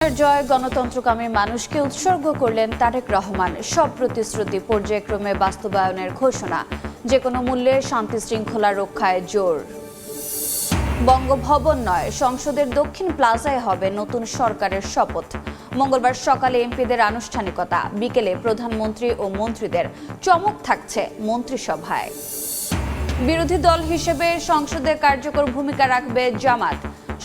জয় গণতন্ত্রকামী মানুষকে উৎসর্গ করলেন তারেক রহমান। সব প্রতিশ্রুতি পর্যায়ক্রমে বাস্তবায়নের ঘোষণা, যে কোনো মূল্যে শান্তি শৃঙ্খলা রক্ষায় জোর। বঙ্গভবন নয়, সংসদের দক্ষিণ প্লাজায় হবে নতুন সরকারের শপথ। মঙ্গলবার সকালে এমপিদের আনুষ্ঠানিকতা, বিকেলে প্রধানমন্ত্রী ও মন্ত্রীদের চমক থাকছে মন্ত্রিসভায়। বিরোধী দল হিসেবে সংসদে কার্যকর ভূমিকা রাখবে জামাত।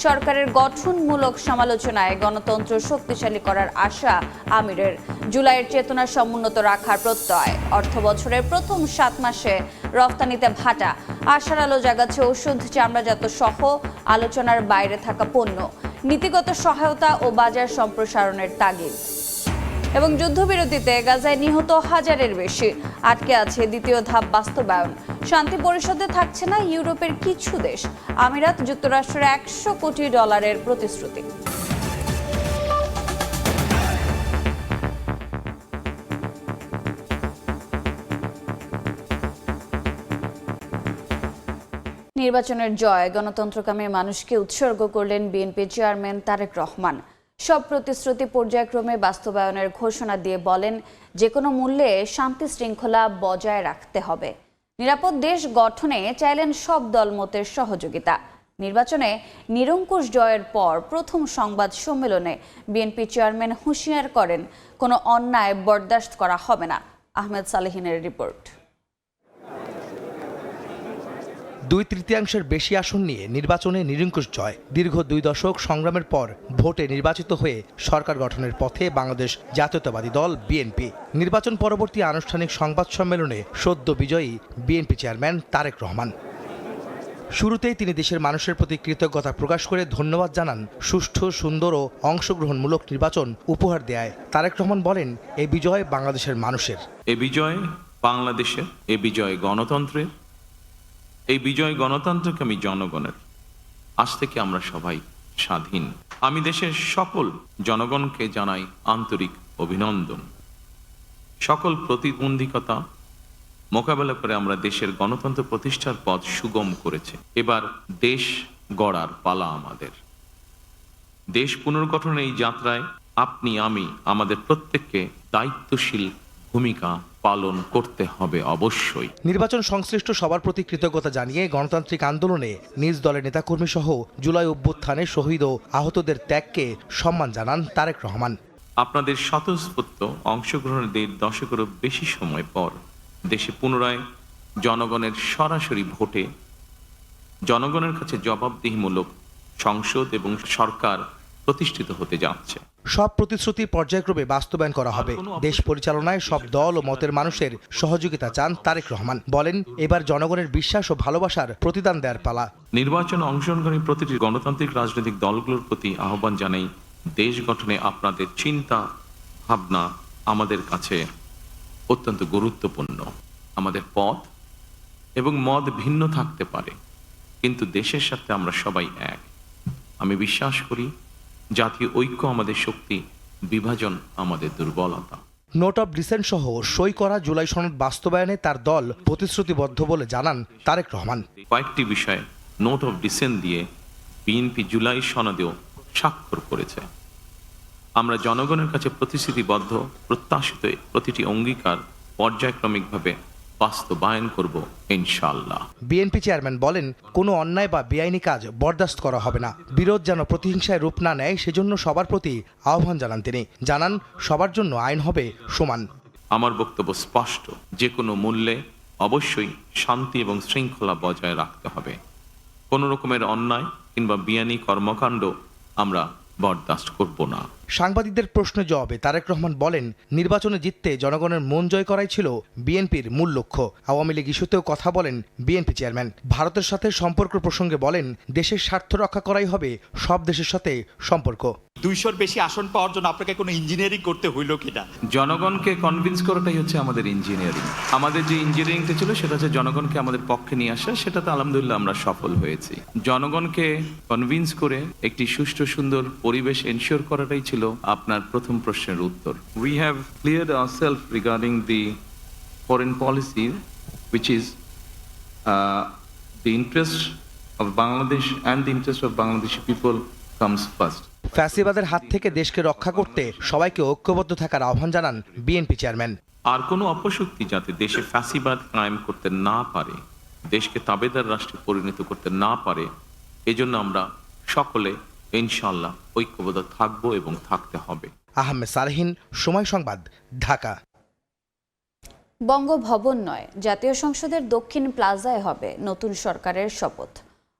সরকারের গঠনমূলক সমালোচনায় গণতন্ত্র শক্তিশালী করার আশা আমিরের। জুলাইয়ের চেতনা সমুন্নত রাখার প্রত্যয়। অর্থবছরের প্রথম 7 মাসে রফতানিতে ভাটা। আশার আলো জাগাচ্ছে ওষুধ, চামড়াজাত সহ আলোচনার বাইরে থাকা পণ্য। নীতিগত সহায়তা ও বাজার সম্প্রসারণের তাগিদ। এবং যুদ্ধবিরতিতে গাজায় নিহত 1000-এর বেশি। আটকে আছে দ্বিতীয় ধাপ বাস্তবায়ন। শান্তি পরিষদে থাকছে না ইউরোপের কিছু দেশ। আমিরাত যুক্তরাষ্ট্রের $100 কোটি প্রতিশ্রুতি। নির্বাচনের জয় গণতন্ত্রকামী মানুষকে উৎসর্গ করলেন বিএনপি চেয়ারম্যান তারেক রহমান। সব প্রতিশ্রুতি পর্যায়ক্রমে বাস্তবায়নের ঘোষণা দিয়ে বলেন, যে কোনো মূল্যে শান্তি শৃঙ্খলা বজায় রাখতে হবে। নিরাপদ দেশ গঠনে চাইলেন সব দলমতের সহযোগিতা। নির্বাচনে নিরঙ্কুশ জয়ের পর প্রথম সংবাদ সম্মেলনে বিএনপি চেয়ারম্যান হুঁশিয়ার করেন, কোনো অন্যায় বরদাস্ত করা হবে না। আহমেদ সালেহিনের রিপোর্ট। 2/3 বেশি আসন নিয়ে নির্বাচনে নিরঙ্কুশ জয়। দীর্ঘ 2 দশক সংগ্রামের পর ভোটে নির্বাচিত হয়ে সরকার গঠনের পথে বাংলাদেশ জাতীয়তাবাদী দল বিএনপি। নির্বাচন পরবর্তী আনুষ্ঠানিক সংবাদ সম্মেলনে সদ্য বিজয়ী বিএনপি চেয়ারম্যান তারেক রহমান। শুরুতেই তিনি দেশের মানুষের প্রতি কৃতজ্ঞতা প্রকাশ করে ধন্যবাদ জানান সুষ্ঠু, সুন্দর ও অংশগ্রহণমূলক নির্বাচন উপহার দেয়। তারেক রহমান বলেন, এই বিজয় বাংলাদেশের মানুষের। এই বিজয় বাংলাদেশের, এই বিজয় গণতন্ত্রের, এই বিজয় গণতন্ত্রকামী জনগণের। আজ থেকে আমরা সবাই স্বাধীন। আমি দেশের সকল জনগণকে জানাই আন্তরিক অভিনন্দন। সকল প্রতিবন্ধকতা মোকাবেলা করে আমরা দেশের গণতন্ত্র প্রতিষ্ঠার পথ সুগম করেছে। এবার দেশ গড়ার পালা আমাদের। দেশ পুনর্গঠনের এই যাত্রায় আপনি, আমি, আমাদের প্রত্যেককে দায়িত্বশীল ভূমিকা পালন করতে হবে অবশ্যই। নির্বাচন সংশ্লিষ্ট সবার প্রতি কৃতজ্ঞতা জানিয়ে গণতান্ত্রিক আন্দোলনে নিজ দলের নেতাকর্মী সহ জুলাই অভ্যুত্থানে শহীদ ও আহতদের ত্যাগকে সম্মান জানান তারেক রহমান। আপনাদের স্বতঃস্ফূর্ত অংশগ্রহণের 1.5 দশকেরও বেশি সময় পর দেশে পুনরায় জনগণের সরাসরি ভোটে জনগণের কাছে জবাবদিহিমূলক সংসদ এবং সরকার প্রতিষ্ঠিত হতে যাচ্ছে। সব প্রতিশ্রুতি পর্যায়ক্রমে বাস্তবায়ন করা হবে। দেশ পরিচালনায় সব দল ও মতের মানুষের সহযোগিতা চান তারেক রহমান। বলেন, এবার জনগণের বিশ্বাস ও ভালোবাসার প্রতিদান দেওয়ার পালা। নির্বাচনে অংশগ্রহণকারী প্রতিটি গণতান্ত্রিক রাজনৈতিক দলগুলোর প্রতি আহ্বান জানাই, দেশ গঠনে আপনাদের চিন্তা ভাবনা আমাদের কাছে অত্যন্ত গুরুত্বপূর্ণ। আমাদের পথ এবং মত ভিন্ন থাকতে পারে, কিন্তু দেশের সাথে আমরা সবাই এক। আমি বিশ্বাস করি জাতীয় ঐক্য আমাদের শক্তি, বিভাজন আমাদের দুর্বলতা। নোট অফ ডিসেন্ট সহ সই করা জুলাই সনদ বাস্তবায়নে তার দল প্রতিশ্রুতিবদ্ধ বলে জানান তারেক রহমান। কয়েকটি বিষয়ে নোট অফ ডিসেন্ট দিয়ে বিএনপি জুলাই সনদেও স্বাক্ষর করেছে। আমরা জনগণের কাছে প্রতিশ্রুতিবদ্ধ, প্রত্যাশিত প্রতিটি অঙ্গীকার পর্যায়ক্রমিকভাবে বাস্তবায়ন করব ইনশাআল্লাহ। বিএনপি চেয়ারম্যান বলেন, কোনো অন্যায় বা বেআইনি কাজ বরদাস্ত করা হবে না। বিরোধ যেন প্রতিহিংসায় রূপ না নেয়, সেজন্য সবার প্রতি আহ্বান জানান তিনি। জানান, সবার জন্য আইন হবে সমান। আমার বক্তব্য স্পষ্ট, যে কোনো মূল্যে অবশ্যই শান্তি এবং শৃঙ্খলা বজায় রাখতে হবে। কোনো রকমের অন্যায় কিংবা বেআইনি কর্মকাণ্ড আমরা বরদাস্ত করব না। সাংবাদিকদের প্রশ্নের জবাবে তারেক রহমান বলেন, নির্বাচনে জিততে জনগণের মন জয় করাই ছিল বিএনপির মূল লক্ষ্য। আওয়ামী লীগ ইস্যুতেও কথা বলেন বিএনপি চেয়ারম্যান। ভারতের সাথে সম্পর্ক প্রসঙ্গে বলেন, দেশের স্বার্থ রক্ষা করাই হবে সব দেশের সাথে সম্পর্ক। 200-র বেশি আসন পাওয়ার জন্য আপনাকে কোনো ইঞ্জিনিয়ারিং করতে হইল কিনা? জনগণকে কনভিন্স করাটাই হচ্ছে আমাদের ইঞ্জিনিয়ারিং। আমাদের যে ইঞ্জিনিয়ারিংটা ছিল সেটা হচ্ছে জনগণকে আমাদের পক্ষে নিয়ে আসা। সেটাতে আলহামদুলিল্লাহ আমরা সফল হয়েছি। জনগণকে কনভিন্স করে একটি সুষ্ঠু সুন্দর পরিবেশ এনশিওর করাটাই ছিল আপনার প্রথম প্রশ্নের উত্তর। We have cleared ourselves regarding the foreign policy, which is the interest of Bangladesh and the interest of Bangladeshi people comes first. ফ্যাসিবাদের হাত থেকে দেশকে রক্ষা করতে সবাইকে ঐক্যবদ্ধ থাকার আহ্বান জানান বিএনপি চেয়ারম্যান। আর কোনো অপশক্তি যাতে দেশে ফ্যাসিবাদ কায়েম করতে না পারে, দেশকে তাবেদার রাষ্ট্রে পরিণত করতে না পারে, এজন্য আমরা সকলে ইনশাআল্লাহ ঐক্যবদ্ধ থাকবো এবং থাকতে হবে। আহমেদ সালেহীন, সময় সংবাদ, ঢাকা। বঙ্গভবন নয়, জাতীয় সংসদের দক্ষিণ প্লাজায় হবে নতুন সরকারের শপথ।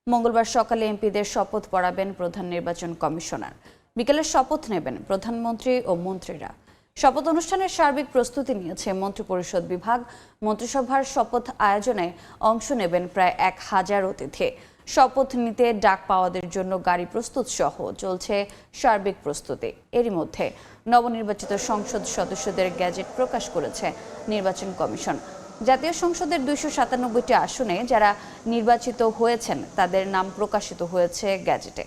মঙ্গলবার সকালে এমপিদের শপথ পড়াবেন প্রধান নির্বাচন কমিশনার। বিকেলে শপথ নেবেন প্রধানমন্ত্রী ও মন্ত্রীরা। শপথ অনুষ্ঠানের সার্বিক প্রস্তুতি নিয়েছে মন্ত্রিপরিষদ বিভাগ। মন্ত্রিসভার শপথ আয়োজনে অংশ নেবেন প্রায় 1000 অতিথি। শপথ নিতে ডাক পাওয়াদের জন্য গাড়ি প্রস্তুত সহ চলছে সার্বিক প্রস্তুতি। এরই মধ্যে নবনির্বাচিত সংসদ সদস্যদের গ্যাজেট প্রকাশ করেছে নির্বাচন কমিশন। জাতীয় সংসদের 297টি আসনে যারা নির্বাচিত হয়েছেন তাদের নাম প্রকাশিত হয়েছে গ্যাজেটে।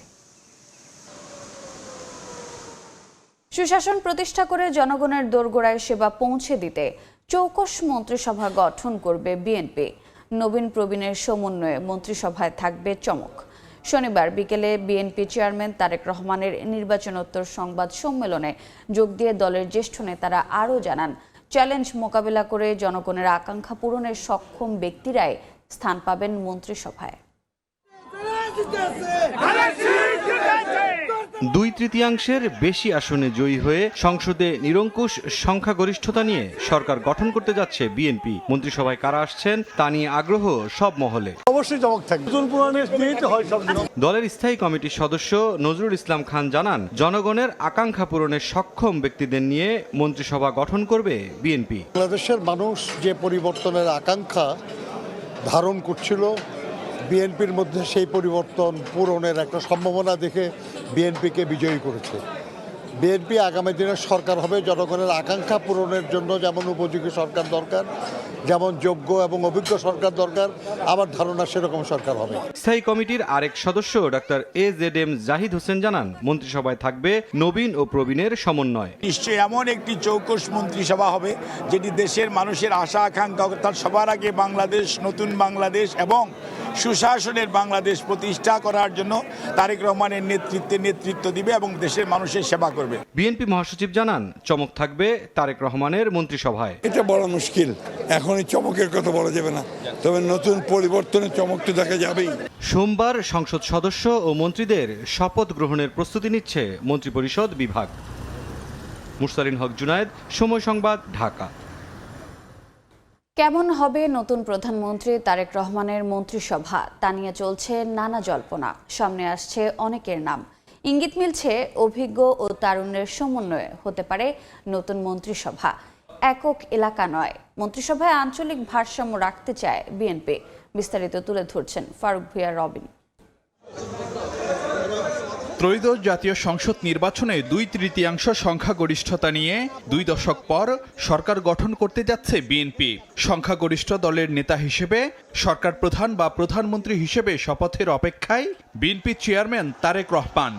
সুশাসন প্রতিষ্ঠা করে জনগণের দোরগোড়ায় সেবা পৌঁছে দিতে চৌকস মন্ত্রিসভা গঠন করবে বিএনপি। নবীন প্রবীণের সমন্বয়ে মন্ত্রিসভায় থাকবে চমক। শনিবার বিকেলে বিএনপি চেয়ারম্যান তারেক রহমানের নির্বাচনোত্তর সংবাদ সম্মেলনে যোগ দিয়ে দলের জ্যেষ্ঠ নেতারা আরও জানান, চ্যালেঞ্জ মোকাবেলা করে জনগণের আকাঙ্ক্ষা পূরণের সক্ষম ব্যক্তিরাই স্থান পাবেন মন্ত্রিসভায়। 2/3 বেশি আসনে জয়ী হয়ে সংসদে নিরঙ্কুশ সংখ্যাগরিষ্ঠতা নিয়ে সরকার গঠন করতে যাচ্ছে বিএনপি। মন্ত্রিসভায় কারা আসছেন তা নিয়ে আগ্রহ সব মহলে। অবশ্যই চমক থাকবে। দলের স্থায়ী কমিটির সদস্য নজরুল ইসলাম খান জানান, জনগণের আকাঙ্ক্ষা পূরণের সক্ষম ব্যক্তিদের নিয়ে মন্ত্রিসভা গঠন করবে বিএনপি। বাংলাদেশের মানুষ যে পরিবর্তনের আকাঙ্ক্ষা ধারণ করছিল, বিএনপির মধ্যে সেই পরিবর্তন পূরণের একটা সম্ভাবনা দেখে বিএনপিকে বিজয়ী করেছে। বিএনপি আগামী দিনের সরকার হবে জনগণের আকাঙ্ক্ষা পূরণের জন্য। যেমন উপযোগী সরকার দরকার, যেমন যোগ্য এবং অভিজ্ঞ সরকার দরকার, আমার ধারণা সেরকম সরকার হবে। স্থায়ী কমিটির আরেক সদস্য ডাক্তার AZM জাহিদ হোসেন জানান, মন্ত্রিসভায় থাকবে নবীন ও প্রবীণের সমন্বয়। নিশ্চয়ই এমন একটি চৌকস মন্ত্রিসভা হবে যেটি দেশের মানুষের আশা আকাঙ্ক্ষা অর্থাৎ সবার আগে বাংলাদেশ, নতুন বাংলাদেশ এবং সুশাসনের বাংলাদেশ প্রতিষ্ঠা করার জন্য তারেক রহমানের নেতৃত্ব দিবে এবং দেশের মানুষের সেবা করবে। বিএনপি মহাসচিব জানান, চমক থাকবে তারেক রহমানের মন্ত্রিসভায়। এটা বড় মুশকিল, এখনই চমকের কথা বলা যাবে না, তবে নতুন পরিবর্তনের চমক তো দেখা যাবেই। সোমবার সংসদ সদস্য ও মন্ত্রীদের শপথ গ্রহণের প্রস্তুতি নিচ্ছে মন্ত্রিপরিষদ বিভাগ। মুরসালিন হক জুনায়েদ, সময় সংবাদ, ঢাকা। কেমন হবে নতুন প্রধানমন্ত্রী তারেক রহমানের মন্ত্রিসভা তা নিয়ে চলছে নানা জল্পনা। সামনে আসছে অনেকের নাম। ইঙ্গিত মিলছে অভিজ্ঞ ও তারুণ্যের সমন্বয়ে হতে পারে নতুন মন্ত্রিসভা। একক এলাকা নয়, মন্ত্রিসভায় আঞ্চলিক ভারসাম্য রাখতে চায় বিএনপি। বিস্তারিত তুলে ধরছেন ফারুক ভুঁইয়া রবিন। ত্রয়োদশ জাতীয় সংসদ নির্বাচনে 2/3 সংখ্যাগরিষ্ঠতা নিয়ে 2 দশক পর সরকার গঠন করতে যাচ্ছে বিএনপি। সংখ্যাগরিষ্ঠ দলের নেতা হিসেবে সরকার প্রধান বা প্রধানমন্ত্রী হিসেবে শপথের অপেক্ষায় বিএনপি চেয়ারম্যান তারেক রহমান।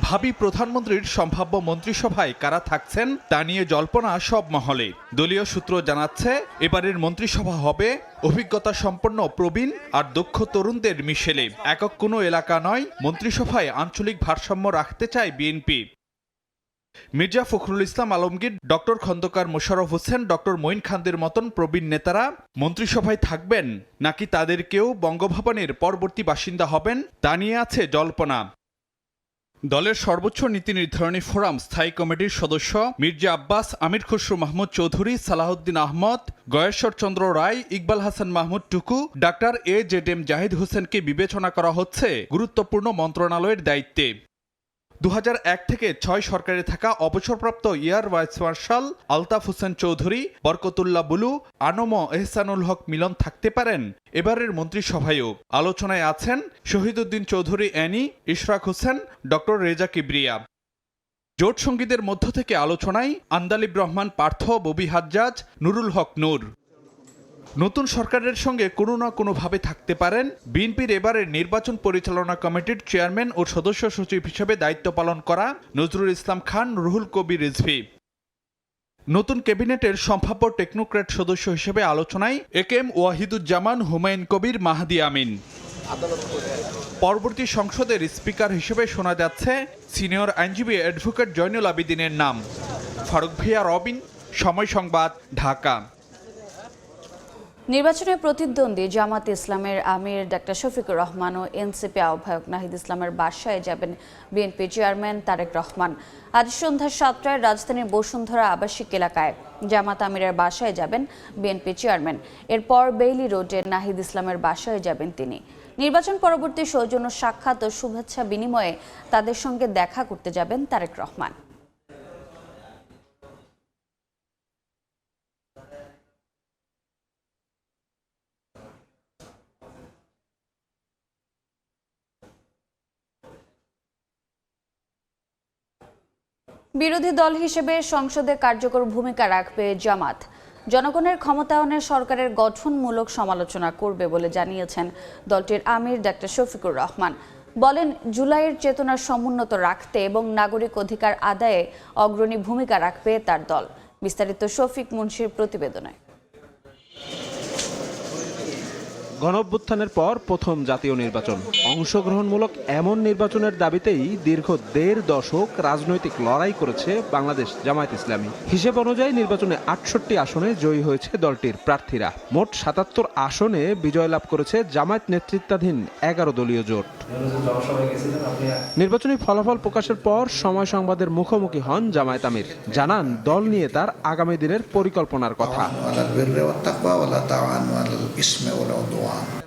ভাবি প্রধানমন্ত্রীর সম্ভাব্য মন্ত্রিসভায় কারা থাকছেন তা নিয়ে জল্পনা সব মহলে। দলীয় সূত্র জানাচ্ছে, এবারের মন্ত্রিসভা হবে অভিজ্ঞতা সম্পন্ন প্রবীণ আর দক্ষ তরুণদের মিশেলে। একক কোনো এলাকা নয়, মন্ত্রিসভায় আঞ্চলিক ভারসাম্য রাখতে চায় BNP. Mirza Fakhrul Islam Alamgir, doctor Khandakar Mosharraf Hossain, doctor Moin খানদের মতন প্রবীণ নেতারা মন্ত্রিসভায় থাকবেন নাকি তাদের কেউ বঙ্গভবনের পরবর্তী বাসিন্দা হবেন তা নিয়ে আছে জল্পনা। দলের সর্বোচ্চ নীতি নির্ধারণী ফোরাম স্থায়ী কমিটির সদস্য মির্জা আব্বাস, আমির খসরু মাহমুদ চৌধুরী, সালাহউদ্দিন আহমদ, গয়েশ্বর চন্দ্র রায়, ইকবাল হাসান মাহমুদ টুকু, ডাক্তার AZM জাহিদ হোসেনকে বিবেচনা করা হচ্ছে গুরুত্বপূর্ণ মন্ত্রণালয়ের দায়িত্বে। 2001 থেকে 6 সরকারে থাকা অবসরপ্রাপ্ত air vice marshal Altaf Hossain Chowdhury, Barkatullah Bulu, ANM Ehsanul Haque Milon থাকতে পারেন এবারের মন্ত্রিসভায়ও। আলোচনায় আছেন শহীদউদ্দিন চৌধুরী অ্যানি, ইশরাক হোসেন, ডক্টর রেজা কিবরিয়া। জোট সঙ্গীদের মধ্য থেকে আলোচনায় আন্দালিব রহমান পার্থ, ববি হাজ্জাজ, নুরুল হক নূর। নতুন সরকারের সঙ্গে কোনো না কোনোভাবে থাকতে পারেন বিএনপির এবারের নির্বাচন পরিচালনা কমিটির চেয়ারম্যান ও সদস্য সচিব হিসেবে দায়িত্ব পালন করা নজরুল ইসলাম খান, রুহুল কবির রিজভী। নতুন ক্যাবিনেটের সম্ভাব্য টেকনোক্র্যাট সদস্য হিসেবে আলোচনায় AKM ওয়াহিদুজ্জামান, হুমায়ুন কবির, মাহাদি আমিন। পরবর্তী সংসদের স্পিকার হিসেবে শোনা যাচ্ছে সিনিয়র আইনজীবী অ্যাডভোকেট জয়নুল আবেদিনের নাম। ফারুক ভিয়া, রবিন, সময় সংবাদ, ঢাকা। নির্বাচনে প্রতিদ্বন্দ্বী জামাত ইসলামের আমির ডাক্তার শফিকুর রহমান ও এনসিপি আহ্বায়ক নাহিদ ইসলামের বাসায় যাবেন বিএনপি চেয়ারম্যান তারেক রহমান। আজ সন্ধ্যা 7টায় রাজধানীর বসুন্ধরা আবাসিক এলাকায় জামাত আমিরের বাসায় যাবেন বিএনপি চেয়ারম্যান। এরপর বেইলি রোডে নাহিদ ইসলামের বাসায় যাবেন তিনি। নির্বাচন পরবর্তী সৌজন্য সাক্ষাৎ ও শুভেচ্ছা বিনিময়ে তাদের সঙ্গে দেখা করতে যাবেন তারেক রহমান। বিরোধী দল হিসেবে সংসদে কার্যকর ভূমিকা রাখবে জামাত। জনগণের ক্ষমতায়নে সরকারের গঠনমূলক সমালোচনা করবে বলে জানিয়েছেন দলটির আমির ডাক্তার শফিকুর রহমান। বলেন, জুলাইয়ের চেতনা সমুন্নত রাখতে এবং নাগরিক অধিকার আদায়ে অগ্রণী ভূমিকা রাখবে তার দল। বিস্তারিত শফিক মুন্সির প্রতিবেদনে। গণঅভ্যুত্থানের পর প্রথম জাতীয় নির্বাচন, অংশগ্রহণমূলক এমন নির্বাচনের দাবিতেই দীর্ঘ 1.5 দশক রাজনৈতিক লড়াই করেছে বাংলাদেশ জামায়াত ইসলামী। হিসেব অনুযায়ী নির্বাচনে 68 আসনে জয়ী হয়েছে দলটির প্রার্থীরা। মোট 77 আসনে বিজয় লাভ করেছে জামায়াত নেতৃত্বাধীন 11 দলীয় জোট। নির্বাচনী ফলাফল প্রকাশের পর সময় সংবাদের মুখোমুখি হন জামায়াত আমির। জানান, দল নিয়ে তার আগামী দিনের পরিকল্পনার কথা।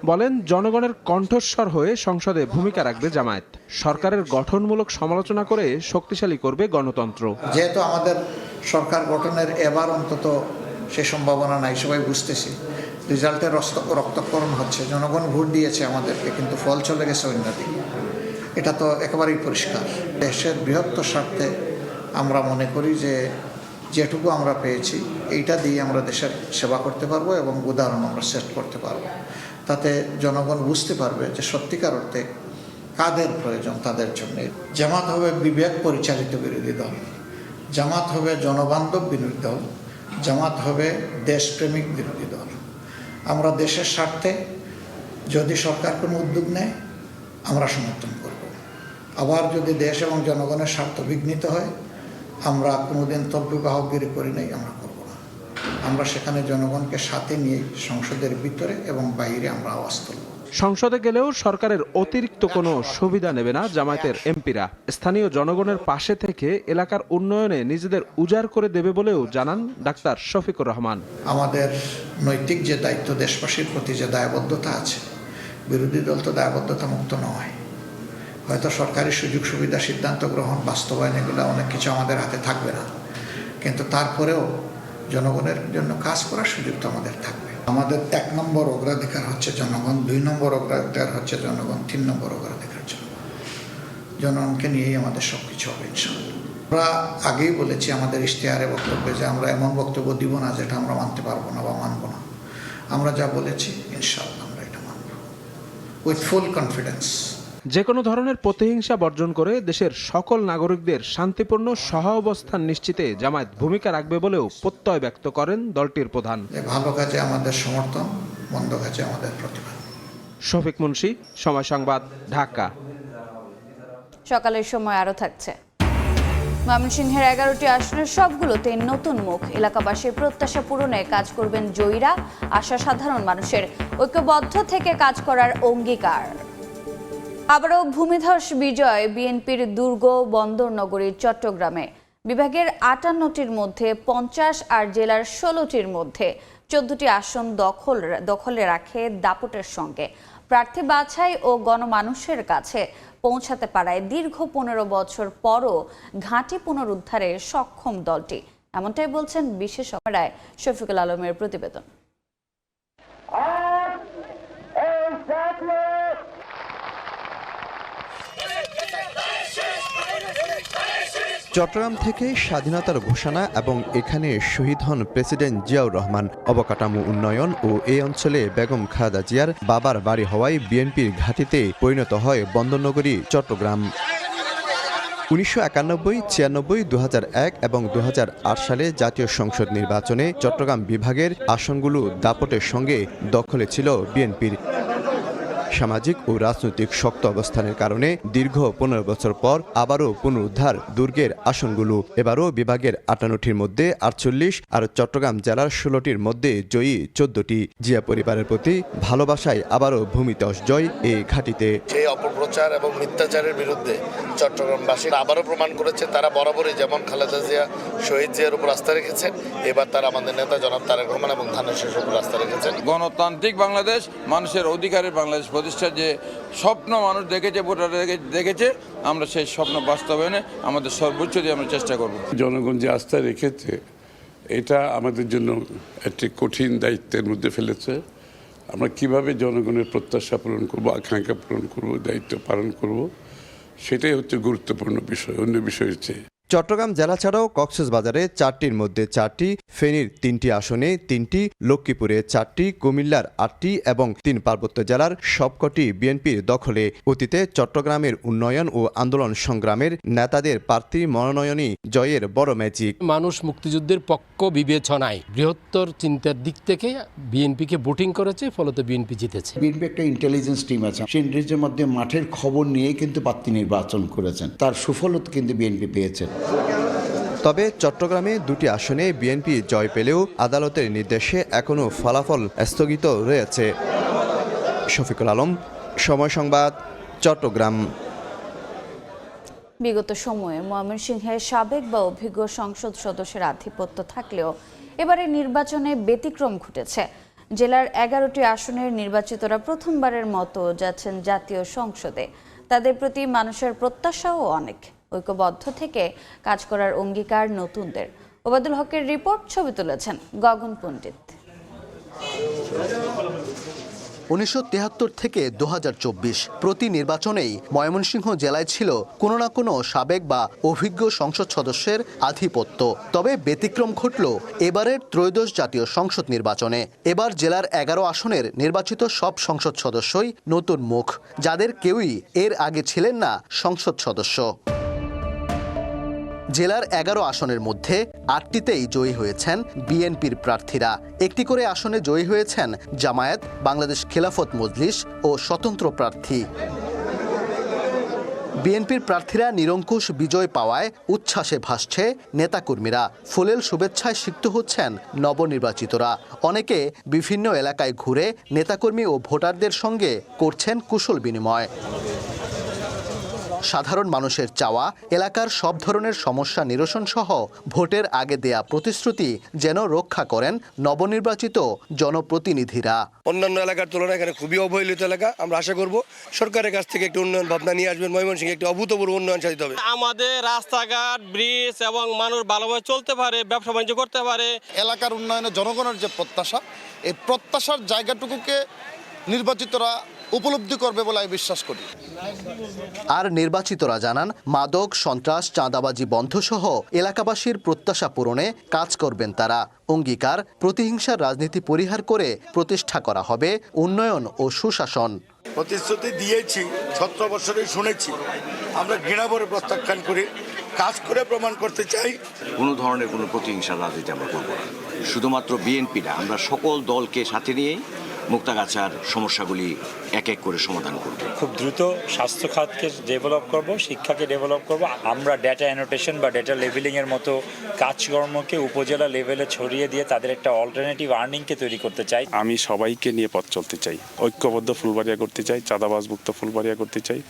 বলেন, জনগণের কণ্ঠস্বর হয়ে সংসদে ভূমিকা রাখবে জামায়াত। সরকারের গঠনমূলক সমালোচনা করে শক্তিশালী করবে গণতন্ত্র। যেহেতু আমাদের সরকার গঠনের এবার অন্তত সে সম্ভাবনা নাই, সবাই বুঝতেছি। রেজাল্টের রক্তক্ষরণ হচ্ছে, জনগণ ভোট দিয়েছে আমাদেরকে, কিন্তু ফল চলে গেছে অন্যদিকে। এটা তো একেবারেই পরিষ্কার। দেশের বৃহত্তর স্বার্থে আমরা মনে করি যে যেটুকু আমরা পেয়েছি এইটা দিয়ে আমরা দেশের সেবা করতে পারবো এবং উদাহরণ আমরা সেট করতে পারবো। তাতে জনগণ বুঝতে পারবে যে সত্যিকার অর্থে কাদের প্রয়োজন তাদের জন্য। জামাত হবে বিবেক পরিচালিত বিরোধী দল, জামাত হবে জনবান্ধব বিরোধী দল, জামাত হবে দেশপ্রেমিক বিরোধী দল। আমরা দেশের স্বার্থে যদি সরকার কোনো উদ্যোগ নেয় আমরা সমর্থন করব। আবার যদি দেশ এবং জনগণের স্বার্থ বিঘ্নিত হয়, আমরা কোনোদিন তর্কবাহকগিরি করি নাই, আমরা করব না। আমরা সেখানে জনগণকে সাথে নিয়ে সংসদের ভিতরে এবং বাইরে আমরা আওয়াজ তুলব। সংসদে গেলেও সরকারের অতিরিক্ত কোনো সুবিধা নেবে না জামায়াতের এমপিরা। স্থানীয় জনগণের পাশে থেকে এলাকার উন্নয়নে নিজেদের উজাড় করে দেবে বলেও জানান ডাক্তার শফিকুর রহমান। আমাদের নৈতিক যে দায়িত্ব, দেশবাসীর প্রতি যে দায়বদ্ধতা আছে, বিরোধী দল তো দায়বদ্ধতা মুক্ত নয়। হয়তো সরকারি সুযোগ সুবিধা, সিদ্ধান্ত গ্রহণ, বাস্তবায়ন এগুলো অনেক কিছু আমাদের হাতে থাকবে না, কিন্তু তারপরেও জনগণের জন্য কাজ করার সুযোগ তো আমাদের থাকবে। আমাদের 1 নম্বর অগ্রাধিকার হচ্ছে জনগণ, 2 নম্বর অগ্রাধিকার হচ্ছে জনগণ, 3 নম্বর অগ্রাধিকার জনগণ। জনগণকে নিয়েই আমাদের সব কিছু হবে ইনশাআল্লাহ। আমরা আগেই বলেছি আমাদের ইশতেহারে বক্তব্যে যে আমরা এমন বক্তব্য দিব না যেটা আমরা মানতে পারবো না বা মানব না। আমরা যা বলেছি ইনশাআল্লাহ আমরা এটা মানব উইথ ফুল কনফিডেন্স। যে কোনো ধরনের প্রতিহিংসা বর্জন করে দেশের সকল নাগরিকদের শান্তিপূর্ণ সহাবস্থান নিশ্চিতে জামায়াত ভূমিকা রাখবে বলেও প্রত্যয় ব্যক্ত করেন দলটির প্রধান। ভালো কাজে আমাদের সমর্থন, মন্দ কাজে আমাদের প্রতিবাদ। শফিক মুন্সি, সময় সংবাদ, ঢাকা। সকালের সময় আরও থাকছে। ময়মনসিংহের 11টি আসনের সবগুলোতে নতুন মুখ। এলাকাবাসীর প্রত্যাশা পূরণে কাজ করবেন জয়ীরা, আশা সাধারণ মানুষের। ঐক্যবদ্ধ থেকে কাজ করার অঙ্গীকার। আবারও ভূমিধস বিজয় বিএনপির দুর্গ বন্দর নগরী চট্টগ্রামে। বিভাগের 58টির মধ্যে 50 আর জেলার 16টির মধ্যে 14টি আসন দখলে রাখে দাপটের সঙ্গে। প্রার্থী বাছাই ও গণমানুষের কাছে পৌঁছাতে পারায় দীর্ঘ 15 বছর পরও ঘাঁটি পুনরুদ্ধারে সক্ষম দলটি, এমনটাই বলছেন বিশেষ ক্যামেরায় শফিকুল আলমের প্রতিবেদন। চট্টগ্রাম থেকে স্বাধীনতার ঘোষণা এবং এখানে শহীদ হন প্রেসিডেন্ট জিয়াউর রহমান। অবকাঠামো উন্নয়ন ও এই অঞ্চলে বেগম খালেদা জিয়ার বাবার বাড়ি হওয়ায় বিএনপির ঘাঁটিতে পরিণত হয় বন্দরনগরী চট্টগ্রাম। 1991, 96, 2001 এবং 2008 সালে জাতীয় সংসদ নির্বাচনে চট্টগ্রাম বিভাগের আসনগুলো দাপটের সঙ্গে দখলে ছিল বিএনপির। সামাজিক ও রাজনৈতিক শক্ত অবস্থানের কারণে দীর্ঘ 15 বছর পর আবারও পুনরুদ্ধার দুর্গের আসনগুলো। এবারও বিভাগের 58টির মধ্যে 48 আর চট্টগ্রাম জেলার 16টির মধ্যে জয়ী 14টি। জিয়া পরিবারের প্রতি ভালোবাসায় আবারও ভূমিধস জয় এই ঘাঁটিতে। সেই অপপ্রচার এবং মিথ্যাচারের বিরুদ্ধে চট্টগ্রামবাসী আবারও প্রমাণ করেছে তারা বরাবরই যেমন খালেদা জিয়া, শহীদ জিয়ার উপর আস্থা রেখেছেন, এবার তারা আমাদের নেতা জনাব তারেক রহমান এবং ধানের শীষের উপর আস্থা রেখেছেন। গণতান্ত্রিক বাংলাদেশ, মানুষের অধিকারের বাংলাদেশ প্রতিষ্ঠার যে স্বপ্ন মানুষ দেখেছে, ভোটাররা দেখেছে, আমরা সেই স্বপ্ন বাস্তবায়নে আমাদের সর্বোচ্চ দিয়ে আমরা চেষ্টা করব। জনগণ যে আস্থা রেখেছে এটা আমাদের জন্য একটি কঠিন দায়িত্বের মধ্যে ফেলেছে। আমরা কিভাবে জনগণের প্রত্যাশা পূরণ করব, আকাঙ্ক্ষা পূরণ করব, দায়িত্ব পালন করব, সেটাই হচ্ছে গুরুত্বপূর্ণ বিষয়, অন্য বিষয়ের চেয়ে। চট্টগ্রাম জেলা ছাড়াও কক্সবাজারে 4টির মধ্যে 4টি, ফেনীর 3টি আসনে 3টি, লক্ষ্মীপুরে 4টি, কুমিল্লার 8টি এবং 3 পার্বত্য জেলার সবকটি বিএনপির দখলে। অতীতে চট্টগ্রামের উন্নয়ন ও আন্দোলন সংগ্রামের নেতাদের প্রার্থী মনোনয়নই জয়ের বড় ম্যাজিক। মানুষ মুক্তিযুদ্ধের পক্ষ বিবেচনায় বৃহত্তর চিন্তার দিক থেকে বিএনপিকে ভোটিং করেছে, ফলত বিএনপি জিতেছে। বিএনপি একটা ইন্টেলিজেন্স টিম আছে, সেই ইন্টেলিজেন্সের মধ্যে মাঠের খবর নিয়ে কিন্তু প্রার্থী নির্বাচন করেছেন, তার সুফলও কিন্তু বিএনপি পেয়েছেন। তবে চট্টগ্রামে 2টি আসনে বিএনপি জয় পেলেও আদালতের নির্দেশে এখনও ফলাফল স্থগিত রয়েছে। শফিকুল আলম, সময় সংবাদ, চট্টগ্রাম। বিগত সময়ে ময়মনসিংহের সাবেক বা অভিজ্ঞ সংসদ সদস্যের আধিপত্য থাকলেও এবারে নির্বাচনে ব্যতিক্রম ঘটেছে। জেলার 11টি আসনের নির্বাচিতরা প্রথমবারের মতো যাচ্ছেন জাতীয় সংসদে। তাদের প্রতি মানুষের প্রত্যাশাও অনেক। ঐক্যবদ্ধ থেকে কাজ করার অঙ্গীকার নতুনদের। ওবায়দুল হকের রিপোর্ট, ছবি তুলেছেন গগন পণ্ডিত। 1973 থেকে 2024 প্রতি নির্বাচনেই ময়মনসিংহ জেলায় ছিল কোনো না কোনো সাবেক বা অভিজ্ঞ সংসদ সদস্যের আধিপত্য। তবে ব্যতিক্রম ঘটল এবারের ত্রয়োদশ জাতীয় সংসদ নির্বাচনে। এবার জেলার 11 আসনের নির্বাচিত সব সংসদ সদস্যই নতুন মুখ, যাদের কেউই এর আগে ছিলেন না সংসদ সদস্য। জেলার 11 আসনের মধ্যে 8টিতেই জয়ী হয়েছেন বিএনপির প্রার্থীরা। একটি করে আসনে জয়ী হয়েছেন জামায়াত, বাংলাদেশ খেলাফত মজলিস ও স্বতন্ত্র প্রার্থী। বিএনপির প্রার্থীরা নিরঙ্কুশ বিজয় পাওয়ায় উচ্ছ্বাসে ভাসছে নেতাকর্মীরা। ফুলেল শুভেচ্ছায় সিক্ত হচ্ছেন নবনির্বাচিতরা। অনেকে বিভিন্ন এলাকায় ঘুরে নেতাকর্মী ও ভোটারদের সঙ্গে করছেন কুশল বিনিময়। সাধারণ মানুষের চাওয়া, এলাকার সব ধরনের সমস্যা নিরসন সহ ভোটের আগে দেয়া প্রতিশ্রুতি যেন রক্ষা করেন নবনির্বাচিত জনপ্রতিনিধিরা। অন্যান্য এলাকার তুলনায় এখানে খুবই অবহেলিত এলাকা। আমরা আশা করব সরকারের কাছ থেকে একটি উন্নয়ন ভাবনা নিয়ে আসবেন। ময়মনসিংহে একটি অভূতপূর্ব উন্নয়ন সাধিত হবে। আমাদের রাস্তাঘাট, ব্রিজ এবং মানুষ ভালোভাবে চলতে পারে, ব্যবসা বাণিজ্য করতে পারে। এলাকার উন্নয়নে জনগণের যে প্রত্যাশা, এই প্রত্যাশার জায়গাটুকুকে নির্বাচিতরা উপলব্ধি করবে বলে আমি বিশ্বাস করি। আর নির্বাচিতরা জানান, মাদক, সন্ত্রাস, চাঁদাবাজি বন্ধ সহ এলাকাবাসীর প্রত্যাশা পূরণে কাজ করবেন তারা। অঙ্গীকার, প্রতিহিংসার রাজনীতি পরিহার করে প্রতিষ্ঠা করা হবে উন্নয়ন ও সুশাসন। প্রতিশ্রুতি দিয়েছি, 17 বছরেই শুনেছি। আমরা ঘৃণাভরে প্রত্যাখ্যান করে কাজ করে প্রমাণ করতে চাই। কোনো ধরনের কোনো প্রতিহিংসার রাজনীতি আমরা করব না। শুধুমাত্র বিএনপি না, আমরা সকল দলকে সাথে নিয়ে মুক্তাগাছার সমস্যাগুলি এক এক করে সমাধান করব। খুব দ্রুত স্বাস্থ্য খাতকে ডেভেলপ করব, শিক্ষাকে ডেভেলপ করব। আমরা ডেটা অ্যানোটেশন বা ডেটা লেভেলিংয়ের মতো কাজকর্মকে উপজেলা লেভেলে ছড়িয়ে দিয়ে তাদের একটা অল্টারনেটিভ আর্নিংকে তৈরি করতে চাই। আমি সবাইকে নিয়ে পথ চলতে চাই, ঐক্যবদ্ধ ফুলবাড়িয়া করতে চাই, চাঁদাবাজমুক্ত ফুলবাড়িয়া করতে চাই।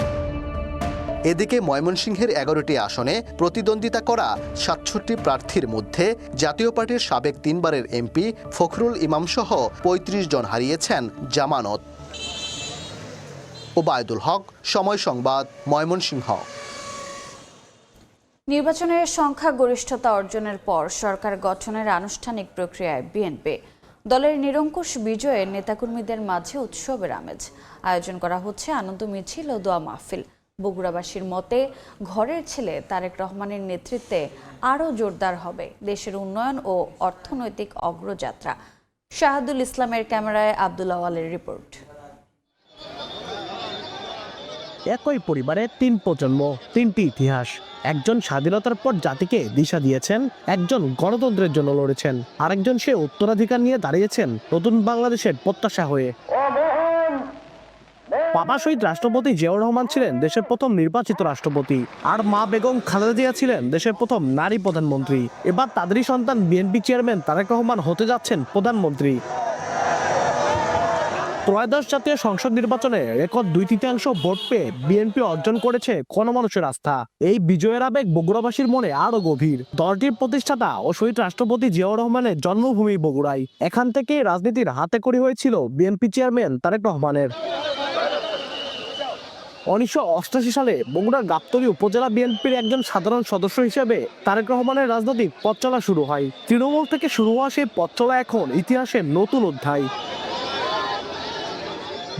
এদিকে ময়মনসিংহের 11টি আসনে প্রতিদ্বন্দ্বিতা করা 67 প্রার্থীর মধ্যে জাতীয় পার্টির সাবেক 3 বারের এমপি ফখরুল ইমাম সহ 35 জন হারিয়েছেন জামানত। ওবায়দুল হক, সময় সংবাদ, ময়মনসিংহ। নির্বাচনের সংখ্যাগরিষ্ঠতা অর্জনের পর সরকার গঠনের আনুষ্ঠানিক প্রক্রিয়ায় বিএনপি। দলের নিরঙ্কুশ বিজয়ে নেতাকর্মীদের মাঝে উৎসবের আমেজ। আয়োজন করা হচ্ছে আনন্দ মিছিল ও দোয়া মাহফিল। বগুড়াবাসীর মতে ঘরের ছেলে তারেক রহমানের নেতৃত্বে আরও জোরদার হবে দেশের উন্নয়ন ও অর্থনৈতিক অগ্রযাত্রা। শাহাদুল ইসলামের ক্যামেরায় আব্দুল আওয়ালের রিপোর্ট। একই পরিবারে 3 প্রজন্ম, 3টি ইতিহাস। একজন স্বাধীনতার পর জাতিকে দিশা দিয়েছেন, একজন গণতন্ত্রের জন্য লড়েছেন, আরেকজন সে উত্তরাধিকার নিয়ে দাঁড়িয়েছেন নতুন বাংলাদেশের প্রত্যাশা হয়ে। বাবা শহীদ রাষ্ট্রপতি জিয়াউর রহমান ছিলেন দেশের প্রথম নির্বাচিত রাষ্ট্রপতি, আর মা বেগম খালেদা জিয়া ছিলেন দেশের প্রথম নারী প্রধানমন্ত্রী। এবার তাদেরই সন্তান বিএনপি চেয়ারম্যান তারেক রহমান হতে যাচ্ছেন প্রধানমন্ত্রী। ত্রয়োদশ জাতীয় সংসদ নির্বাচনে রেকর্ড 2/3 ভোট পেয়ে বিএনপি অর্জন করেছে গণমানুষের আস্থা। এই বিজয়ের আবেগ বগুড়াবাসীর মনে আরো গভীর। দলটির প্রতিষ্ঠাতা ও শহীদ রাষ্ট্রপতি জিয়াউর রহমানের জন্মভূমি বগুড়ায়। এখান থেকে রাজনীতির হাতেখড়ি হয়েছিল বিএনপি চেয়ারম্যান তারেক রহমানের। 1988 সালে বগুড়ার গাবতলী উপজেলা বিএনপির একজন সাধারণ সদস্য হিসেবে তারেক রহমানের রাজনৈতিক পথ চলা শুরু হয়। তৃণমূল থেকে শুরু হওয়া সেই পথ চলা এখন ইতিহাসের নতুন অধ্যায়।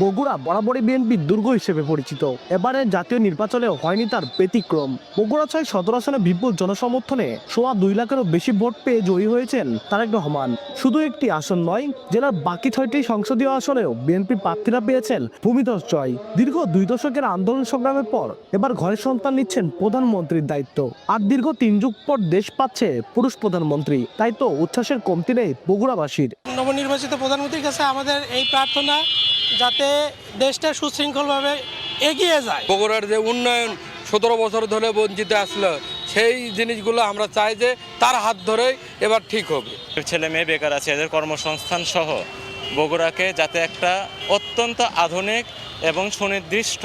বগুড়া বরাবরই বিএনপির দুর্গ হিসেবে পরিচিত। এবারে জাতীয় নির্বাচনেও হয়নি তার ব্যতিক্রম। বগুড়া 6 সদর আসনে বিপুল জনসমর্থনে 2.25 লাখেরও বেশি ভোট পেয়ে জয়ী হয়েছেন তারেক রহমান। শুধু একটি আসন নয়, জেলার বাকি 6টি সংসদীয় আসনেও বিএনপি প্রার্থীরা পেয়েছেন ভূমিধস জয়। দীর্ঘ 2 দশকের আন্দোলন সংগ্রামের পর এবার ঘরের সন্তান নিচ্ছেন প্রধানমন্ত্রীর দায়িত্ব। আর দীর্ঘ 3 যুগ পর দেশ পাচ্ছে পুরুষ প্রধানমন্ত্রী। তাই তো উচ্ছ্বাসের কমতি নেই বগুড়াবাসীর। নবনির্বাচিত প্রধানমন্ত্রীর কাছে আমাদের এই প্রার্থনা যাতে দেশটা সুশৃঙ্খলভাবে এগিয়ে যায়। বগুড়ার যে উন্নয়ন 17 বছর ধরে বঞ্চিত আসলো, সেই জিনিসগুলো আমরা চাই যে তার হাত ধরেই এবার ঠিক হবে। ছেলে মেয়ে বেকার আছে, এদের কর্মসংস্থান সহ বগুড়াকে যাতে একটা অত্যন্ত আধুনিক এবং সুনির্দিষ্ট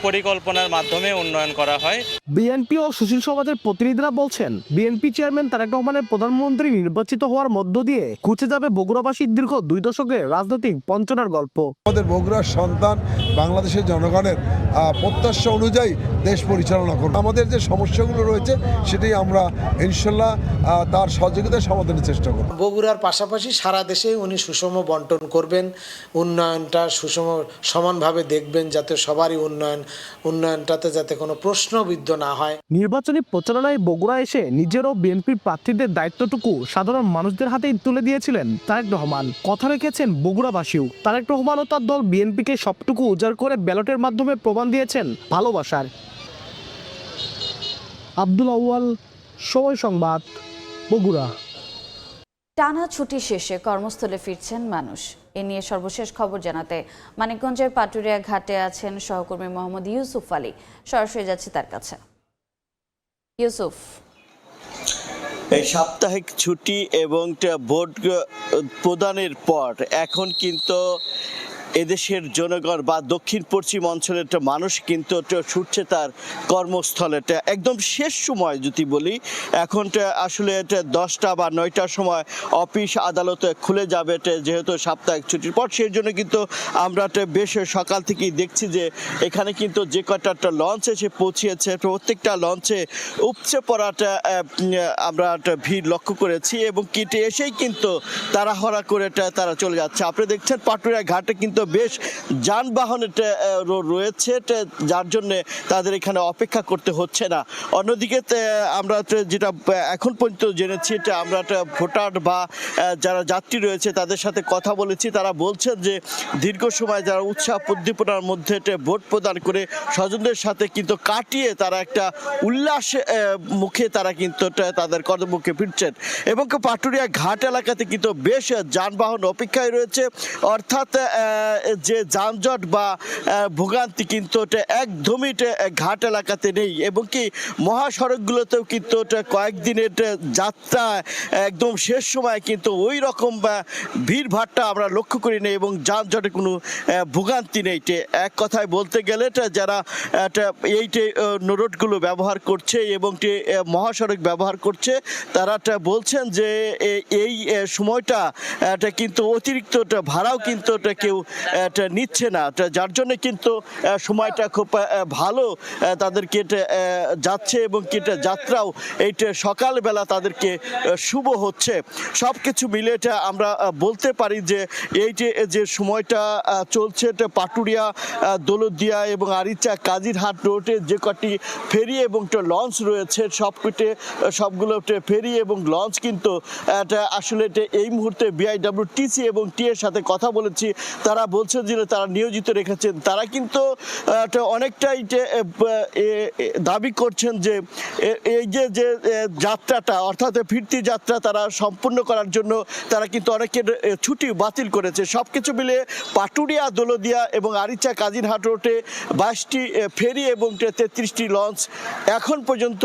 পরিকল্পনার মাধ্যমে উন্নয়ন করা হয়। বিএনপি ও সুশীল সমাজের প্রতিনিধিরা বলছেন, বিএনপি চেয়ারম্যান তারেক রহমানের প্রধানমন্ত্রী নির্বাচিত হওয়ার মধ্য দিয়ে ঘুচে যাবে বগুড়াবাসীর দীর্ঘ 2 দশকের রাজনৈতিক বঞ্চনার গল্প। আমাদের বগুড়ার সন্তান বাংলাদেশের জনগণের প্রত্যাশা অনুযায়ী দেশ পরিচালনা করবে। আমাদের যে সমস্যাগুলো রয়েছে সেটাই আমরা ইনশাল্লাহ তার সহযোগিতায় সমাধানের চেষ্টা করব। বগুড়ার পাশাপাশি সারা দেশে উনি সুষম বন্টন করবেন, উন্নয়নটা সুষম সমানভাবে দেখবেন, যাতে সবারই উন্নয়নটাতে যাতে কোনো প্রশ্নবিদ্ধ না হয়। নির্বাচনী প্রচারণায় বগুড়া এসে নিজেরও বিএনপির প্রার্থীদের দায়িত্বটুকু সাধারণ মানুষদের হাতেই তুলে দিয়েছিলেন তারেক রহমান। কথা রেখেছেন বগুড়াবাসীও। তারেক রহমান ও তার দল বিএনপিকে সবটুকু উজাড় করে ব্যালটের মাধ্যমে প্রমাণ দিয়েছেন ভালোবাসার। আব্দুল আউয়াল, সময় সংবাদ, বগুড়া। টানা ছুটি শেষে কর্মস্থলে ফিরছেন মানুষ। এ নিয়ে সর্বশেষ খবর জানাতে মানিকগঞ্জের পাটুরিয়া ঘাটে আছেন সহকর্মী মোহাম্মদ ইউসুফ আলী। সরাসরি যাচ্ছি তার কাছে। ইউসুফ, এই সাপ্তাহিক ছুটি এবং ভোট প্রদানের পর এখন কিন্তু এদেশের জনগণ বা দক্ষিণ পশ্চিম অঞ্চলের মানুষ কিন্তু ছুটছে তার কর্মস্থলে। একদম শেষ সময় যদি বলি, এখন আসলে 10টা বা 9টার সময় অফিস আদালত খুলে যাবে যেহেতু সাপ্তাহিক ছুটির পর। সেই জন্য কিন্তু আমরা বেশ সকাল থেকেই দেখছি যে এখানে কিন্তু যে কটা লঞ্চ এসে পৌঁছিয়েছে, প্রত্যেকটা লঞ্চে উপচে পড়াটা আমরা ভিড় লক্ষ্য করেছি এবং কিটে এসেই কিন্তু তাড়াহুড়া করে তারা চলে যাচ্ছে। আপনি দেখছেন পাটুরিয়া ঘাটে কিন্তু বেশ যানবাহন রয়েছে, যার জন্য তাদের এখানে অপেক্ষা করতে হচ্ছে না। অন্যদিকে আমরা যেটা এখন পর্যন্ত জেনেছি, আমরা ভোটার বা যারা যাত্রী রয়েছে তাদের সাথে কথা বলেছি। তারা বলছেন যে দীর্ঘ সময় যারা উৎসাহ উদ্দীপনার মধ্যে ভোট প্রদান করে স্বজনদের সাথে কিন্তু কাটিয়ে তারা একটা উল্লাস মুখে তারা কিন্তু তাদের কর্মমুখে ফিরছেন। এবং পাটুরিয়া ঘাট এলাকাতে কিন্তু বেশ যানবাহন অপেক্ষায় রয়েছে, অর্থাৎ যে যানজট বা ভোগান্তি কিন্তু একদমই ঘাট এলাকাতে নেই। এবং কি মহাসড়কগুলোতেও কিন্তু কয়েকদিনের যাত্রা একদম শেষ সময় কিন্তু ওই রকম ভিড় ভাট্টা আমরা লক্ষ্য করি না এবং যানজটে কোনো ভোগান্তি নেই। এক কথায় বলতে গেলে যারা এই রোডগুলো ব্যবহার করছে এবং মহাসড়ক ব্যবহার করছে তারা বলছেন যে এই সময়টা কিন্তু অতিরিক্ত ভাড়াও কিন্তু কেউ নিচ্ছে না, যার জন্য কিন্তু সময়টা খুব ভালো তাদেরকে যাচ্ছে এবং যাত্রাও এইটা সকালবেলা তাদেরকে শুভ হচ্ছে। সব কিছু মিলে আমরা বলতে পারি যে এই যে সময়টা চলছে পাটুরিয়া, দৌলতদিয়া এবং আরিচা কাজিরহাট রোডে যে কটি ফেরি এবং লঞ্চ রয়েছে সবগুলো ফেরি এবং লঞ্চ কিন্তু আসলে এই মুহূর্তে বিআইডব্লিউটিসি এবং টি এর সাথে কথা বলেছি। তারা বলছেন যে তারা নিয়োজিত রেখেছেন, তারা কিন্তু অনেকটাই দাবি করছেন যে এই যে যাত্রাটা অর্থাৎ ফিরতি যাত্রা তারা সম্পূর্ণ করার জন্য তারা কিন্তু অনেকের ছুটি বাতিল করেছে। সব কিছু মিলে পাটুরিয়া, দৌলতদিয়া এবং আরিচা কাজিরহাট রোডে 22টি ফেরি এবং 33টি লঞ্চ এখন পর্যন্ত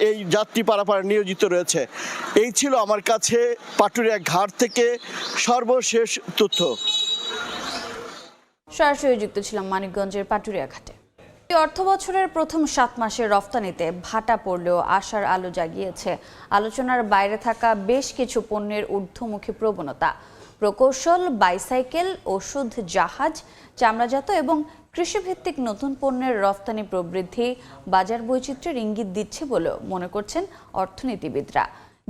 এই যাত্রী পারাপারে নিয়োজিত রয়েছে। এই ছিল আমার কাছে পাটুরিয়া ঘাট থেকে সর্বশেষ তথ্য। সরাসরি যুক্ত ছিলাম মানিকগঞ্জের পাটুরিয়া ঘাটে। অর্থ বছরের প্রথম 7 মাসের রফতানিতে ভাটা পড়লেও আশার আলো জাগিয়েছে আলোচনার বাইরে থাকা বেশ কিছু পণ্যের ঊর্ধ্বমুখী প্রবণতা। প্রকৌশল, বাইসাইকেল, ওষুধ, জাহাজ, চামড়াজাত এবং কৃষিভিত্তিক নতুন পণ্যের রফতানি প্রবৃদ্ধি বাজার বৈচিত্র্যের ইঙ্গিত দিচ্ছে বলে মনে করছেন অর্থনীতিবিদরা।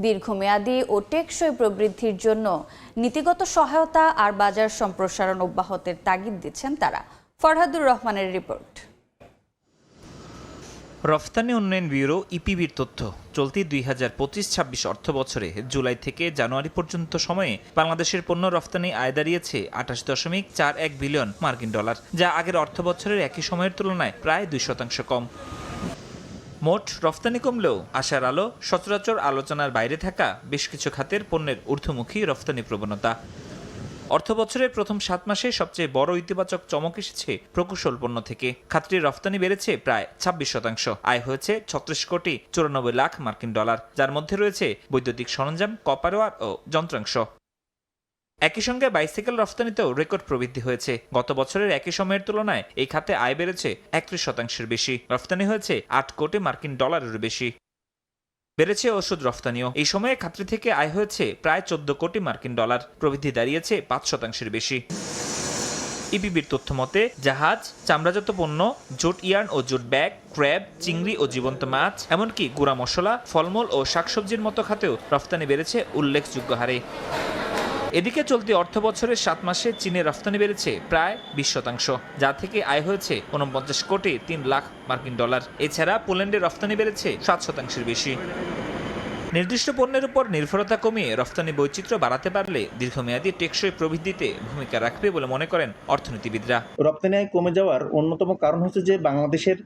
দীর্ঘমেয়াদী ও টেকসই প্রবৃদ্ধির জন্য নীতিগত সহায়তা আর বাজার সম্প্রসারণ অব্যাহতের তাগিদ দিচ্ছেন তারা। ফরহাদুর রহমানের রিপোর্ট। রফতানি উন্নয়ন ব্যুরো ইপিবির তথ্য, চলতি 2025-26 অর্থ বছরে জুলাই থেকে জানুয়ারি পর্যন্ত সময়ে বাংলাদেশের পণ্য রফতানি আয় দাঁড়িয়েছে 28.41 বিলিয়ন মার্কিন ডলার, যা আগের অর্থ বছরের একই সময়ের তুলনায় প্রায় 2% কম। মোট রফতানি কমলেও আশার আলো, সচরাচর আলোচনার বাইরে থাকা বেশ কিছু খাতের পণ্যের ঊর্ধ্বমুখী রফতানি প্রবণতা। অর্থ বছরের প্রথম 7 মাসে সবচেয়ে বড় ইতিবাচক চমক এসেছে প্রকৌশল পণ্য থেকে। খাতটির রফতানি বেড়েছে প্রায় 26%, আয় হয়েছে 36 কোটি 94 লাখ মার্কিন ডলার, যার মধ্যে রয়েছে বৈদ্যুতিক সরঞ্জাম, কপার ওয়্যার ও যন্ত্রাংশ। একই সঙ্গে বাইসাইকেল রফতানিতেও রেকর্ড প্রবৃদ্ধি হয়েছে। গত বছরের একই সময়ের তুলনায় এই খাতে আয় বেড়েছে 31% বেশি, রফতানি হয়েছে 8 কোটি মার্কিন ডলারেরও বেশি। বেড়েছে ওষুধ রফতানিও। এই সময়ে খাতটি থেকে আয় হয়েছে প্রায় 14 কোটি মার্কিন ডলার, প্রবৃদ্ধি দাঁড়িয়েছে 5% বেশি। ইপিবির তথ্য মতে জাহাজ, চামড়াজাত পণ্য, জুট ইয়ার্ন ও জুট ব্যাগ, ক্র্যাব, চিংড়ি ও জীবন্ত মাছ, এমনকি গুঁড়া মশলা, ফলমূল ও শাকসবজির মতো খাতেও রফতানি বেড়েছে উল্লেখযোগ্য হারে। এদিকে চলতি অর্থ বছরের 7 মাসে চীনের রফতানি বেড়েছে প্রায় 20%, যা থেকে আয় হয়েছে 49 কোটি 3 লাখ মার্কিন ডলার। এছাড়া পোল্যান্ডের রফতানি বেড়েছে 7% বেশি। নির্দিষ্ট পণ্যের উপর নির্ভরতা কমিয়ে রফতানি বৈচিত্র্য বাড়াতে পারলে দীর্ঘমেয়াদী টেকসই প্রবৃদ্ধিতে ভূমিকা রাখবে বলে মনে করেন অর্থনীতিবিদরা। রপ্তানি আয় কমে যাওয়ার অন্যতম কারণ হচ্ছে যে বাংলাদেশের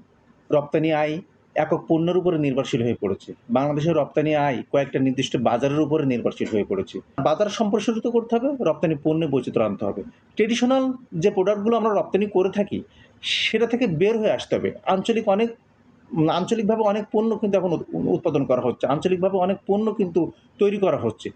রপ্তানি আয় একক পণ্যের উপরে নির্ভরশীল হয়ে পড়েছে। বাংলাদেশের রপ্তানি আয় কয়েকটা নির্দিষ্ট বাজারের উপরে নির্ভরশীল হয়ে পড়েছে। বাজার সম্প্রসারিত করতে হবে, রপ্তানি পণ্যে বৈচিত্র্য আনতে হবে। ট্রেডিশনাল যে প্রোডাক্টগুলো আমরা রপ্তানি করে থাকি সেটা থেকে বের হয়ে আসতে হবে। আঞ্চলিকভাবে অনেক পণ্য কিন্তু এখন উৎপাদন করা হচ্ছে, আঞ্চলিকভাবে অনেক পণ্য কিন্তু তৈরি করা হচ্ছে,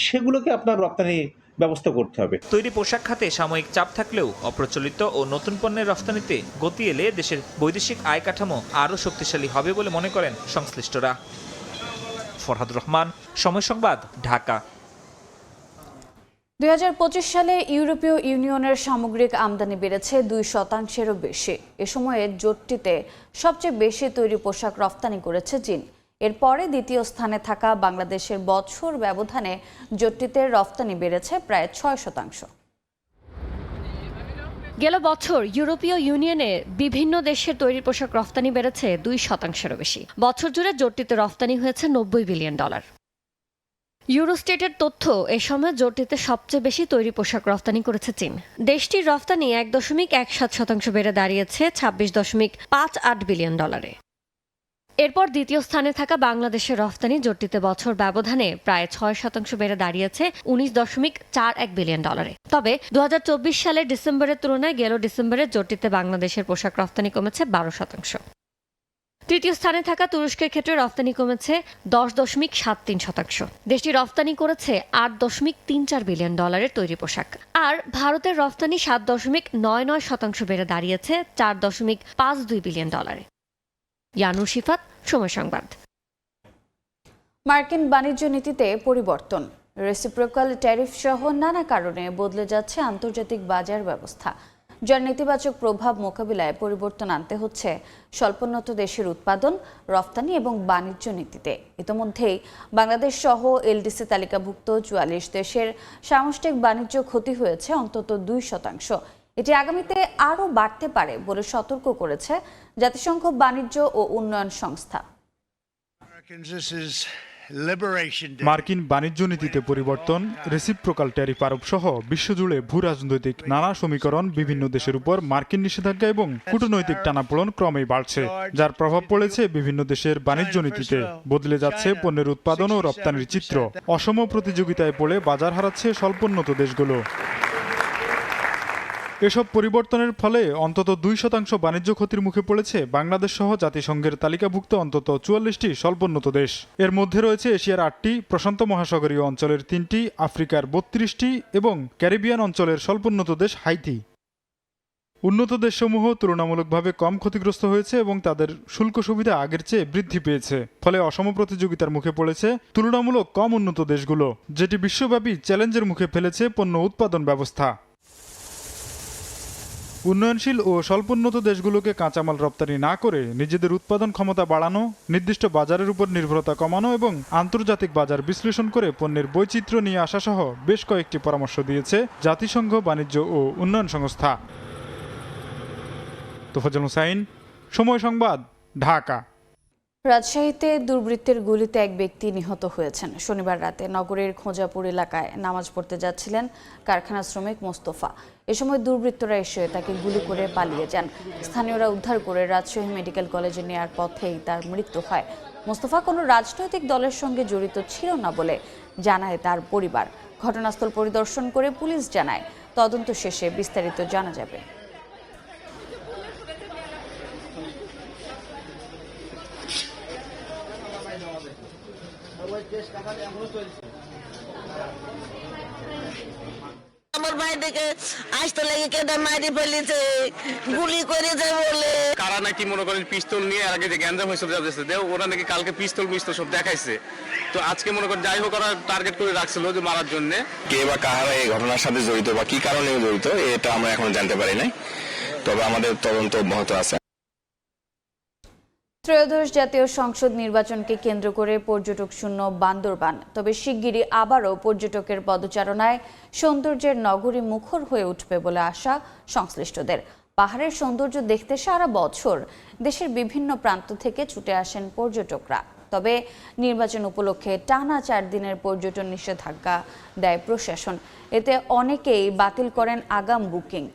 সেগুলোকে আপনার রপ্তানি ব্যবস্থা করতে হবে। তৈরি পোশাক খাতে সাময়িক চাপ থাকলেও অপ্রচলিত ও নতুন পণ্যের রফতানিতে গতি এলে দেশের বৈদেশিক আয় কাঠামো আরও শক্তিশালী হবে বলে মনে করেন সংশ্লিষ্টরা। ফরহাদুর রহমান, সময় সংবাদ, ঢাকা। 2025 সালে ইউরোপীয় ইউনিয়নের সামগ্রিক আমদানি বেড়েছে 2%-এরও বেশি। এ সময়ে জোটটিতে সবচেয়ে বেশি তৈরি পোশাক রফতানি করেছে চীন। এরপরে দ্বিতীয় স্থানে থাকা বাংলাদেশের বছর ব্যবধানে জোটটিতে রফতানি বেড়েছে প্রায় 6%। গেল বছর ইউরোপীয় ইউনিয়নে বিভিন্ন দেশের তৈরি পোশাক রফতানি বেড়েছে 2%-এরও বেশি। বছর জুড়ে জোটটিতে রফতানি হয়েছে $90 বিলিয়ন। ইউরোস্টেটের তথ্য, এ সময় জোটটিতে সবচেয়ে বেশি তৈরি পোশাক রফতানি করেছে চীন। দেশটির রফতানি 1.17% বেড়ে দাঁড়িয়েছে $26.58 বিলিয়ন। এরপর দ্বিতীয় স্থানে থাকা বাংলাদেশের রফতানি জোটটিতে বছর ব্যবধানে প্রায় 6% বেড়ে দাঁড়িয়েছে $19.41 বিলিয়ন। তবে 2024 সালের ডিসেম্বরের তুলনায় গেল ডিসেম্বরে জোটটিতে বাংলাদেশের পোশাক রফতানি কমেছে 12%। তৃতীয় স্থানে থাকা তুরস্কের ক্ষেত্রে রফতানি কমেছে 10.73%। দেশটি রফতানি করেছে $8.34 বিলিয়ন তৈরি পোশাক। আর ভারতের রফতানি 7.99% বেড়ে দাঁড়িয়েছে $4.52 বিলিয়ন। ইয়ানুর শিফাত, সময় সংবাদ। মার্কিন বাণিজ্য নীতিতে পরিবর্তন, রেসিপ্রোকাল ট্যারিফ সহ নানা কারণে বদলে যাচ্ছে আন্তর্জাতিক বাজার ব্যবস্থা, যার নেতিবাচক প্রভাব মোকাবিলায় পরিবর্তন আনতে হচ্ছে স্বল্পোন্নত দেশের উৎপাদন, রফতানি এবং বাণিজ্য নীতিতে। ইতোমধ্যেই বাংলাদেশ সহ এলডিসি তালিকাভুক্ত 44 দেশের সামষ্টিক বাণিজ্য ক্ষতি হয়েছে অন্তত 2%। এটি আগামীতে আরও বাড়তে পারে বলে সতর্ক করেছে জাতিসংঘ বাণিজ্য ও উন্নয়ন সংস্থা। মার্কিন বাণিজ্য নীতিতে পরিবর্তন, রেসিপ্রোকাল ট্যারিফ আরোপ সহ বিশ্বজুড়ে ভূ রাজনৈতিক নানা সমীকরণ বিভিন্ন দেশের উপর মার্কিন নিষেধাজ্ঞা এবং কূটনৈতিক টানাপোড়েন ক্রমেই বাড়ছে, যার প্রভাব পড়েছে বিভিন্ন দেশের বাণিজ্য নীতিতে। বদলে যাচ্ছে পণ্যের উৎপাদন ও রপ্তানির চিত্র। অসম প্রতিযোগিতায় পড়ে বাজার হারাচ্ছে স্বল্পোন্নত দেশগুলো। এসব পরিবর্তনের ফলে অন্তত 2% বাণিজ্য ক্ষতির মুখে পড়েছে বাংলাদেশ সহ জাতিসংঘের তালিকাভুক্ত অন্তত 44টি স্বল্পোন্নত দেশ। এর মধ্যে রয়েছে এশিয়ার 8টি, প্রশান্ত মহাসাগরীয় অঞ্চলের 3টি, আফ্রিকার 32টি এবং ক্যারিবিয়ান অঞ্চলের স্বল্পোন্নত দেশ হাইতি। উন্নত দেশসমূহ তুলনামূলকভাবে কম ক্ষতিগ্রস্ত হয়েছে এবং তাদের শুল্ক সুবিধা আগের চেয়ে বৃদ্ধি পেয়েছে। ফলে অসম প্রতিযোগিতার মুখে পড়েছে তুলনামূলক কম উন্নত দেশগুলো, যেটি বিশ্বব্যাপী চ্যালেঞ্জের মুখে ফেলেছে পণ্য উৎপাদন ব্যবস্থা। উন্নয়নশীল ও স্বল্পোন্নত দেশগুলোকে কাঁচামাল রপ্তানি না করে নিজেদের উৎপাদন ক্ষমতা বাড়ানো, নির্দিষ্ট বাজারের উপর নির্ভরতা কমানো এবং আন্তর্জাতিক বাজার বিশ্লেষণ করে পণ্যের বৈচিত্র্য নিয়ে আসা সহ বেশ কয়েকটি পরামর্শ দিয়েছে জাতিসংঘ বাণিজ্য ও উন্নয়ন সংস্থা। তোফাজ্জল হোসাইন, সময় সংবাদ, ঢাকা। রাজশাহীতে দুর্বৃত্তের গুলিতে এক ব্যক্তি নিহত হয়েছেন। শনিবার রাতে নগরের খোঁজাপুর এলাকায় নামাজ পড়তে যাচ্ছিলেন কারখানা শ্রমিক মোস্তফা। এ সময় দুর্বৃত্তরা এসে তাকে গুলি করে পালিয়ে যান। স্থানীয়রা উদ্ধার করে রাজশাহী মেডিকেল কলেজে নেওয়ার পথেই তার মৃত্যু হয়। মোস্তফা কোনো রাজনৈতিক দলের সঙ্গে জড়িত ছিল না বলে জানায় তার পরিবার। ঘটনাস্থল পরিদর্শন করে পুলিশ জানায় তদন্ত শেষে বিস্তারিত জানা যাবে। আমার ভাইটাকে আসতে লেগে কেটে মারি ফেলেছে, গুলি করেছে বলে। কারা নাকি মনে করেন পিস্তল নিয়ে আর আগে যে গ্যাঞ্জাম হয়েছে দেও, ওরা নাকি কালকে পিস্তল সব দেখাইছে। তো আজকে মনে করেন যাই হোক ওরা টার্গেট করে রাখছিল যে মারার জন্য। কে বা কাহারা এই ঘটনার সাথে জড়িত বা কি কারণে জড়িত এটা আমরা এখনো জানতে পারি নাই, তবে আমাদের তদন্ত অব্যাহত আছে। ত্রয়োদশ জাতীয় সংসদ নির্বাচনকে কেন্দ্র করে পর্যটক শূন্য বান্দরবান। তবে শিগগিরই আবারও পর্যটকের পদচারণায় সৌন্দর্যের নগরী মুখর হয়ে উঠবে বলে আশা সংশ্লিষ্টদের। পাহাড়ের সৌন্দর্য দেখতে সারা বছর দেশের বিভিন্ন প্রান্ত থেকে ছুটে আসেন পর্যটকরা। তবে নির্বাচন উপলক্ষে টানা 4 দিনের পর্যটন নিষেধাজ্ঞা দেয় প্রশাসন। এতে অনেকেই বাতিল করেন আগাম বুকিং।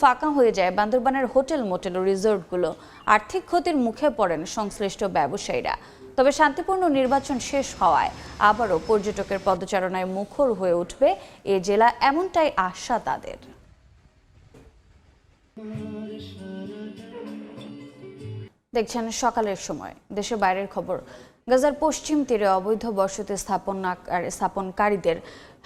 ফাঁকা হয়ে যায় বান্দরবানের হোটেল, মোটেল ও রিসোর্টগুলো। আর্থিক ক্ষতির মুখে পড়েন সংশ্লিষ্ট ব্যবসায়ীরা। তবে শান্তিপূর্ণ নির্বাচন শেষ হওয়ায় আবারও পর্যটকের পদচারণায় মুখর হয়ে উঠবে এ জেলা, এমনটাই আশা তাদের। দেখছেন সকালের সময়। দেশের বাইরের খবর। গাজার পশ্চিম তীরে অবৈধ বসতি স্থাপনকারীদের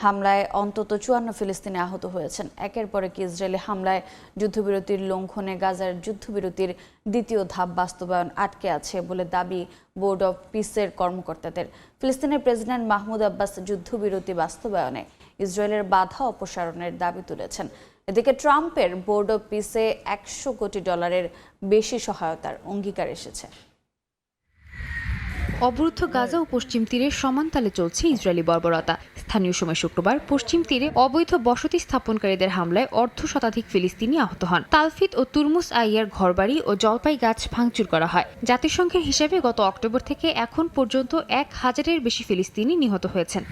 হামলায় অন্তত 54 ফিলিস্তিনি আহত হয়েছেন। একের পর এক ইসরায়েলি হামলায় যুদ্ধবিরতির লঙ্ঘনে গাজার যুদ্ধবিরতির দ্বিতীয় ধাপ বাস্তবায়ন আটকে আছে বলে দাবি বোর্ড অব পিসের কর্মকর্তাদের। ফিলিস্তিনের প্রেসিডেন্ট মাহমুদ আব্বাস যুদ্ধবিরতি বাস্তবায়নে ইসরায়েলের বাধা অপসারণের দাবি তুলেছেন। এদিকে ট্রাম্পের বোর্ড অব পিসে $100 কোটি বেশি সহায়তার অঙ্গীকার এসেছে। অবরুদ্ধ গাজা ও পশ্চিম তীরে সমান তালে চলছে ইসরায়েলি বর্বরতা। স্থানীয় সময় শুক্রবার পশ্চিম তীরে অবৈধ বসতি স্থাপনকারীদের হামলায় অর্ধশতাধিক ফিলিস্তিনি আহত হন। তালফিদ ও তুরমুস আইয়ার ঘরবাড়ি ও জলপাই গাছ ভাঙচুর করা হয়। জাতিসংঘের হিসেবে গত অক্টোবর থেকে এখন পর্যন্ত 1000-এর বেশি ফিলিস্তিনি নিহত হয়েছেন।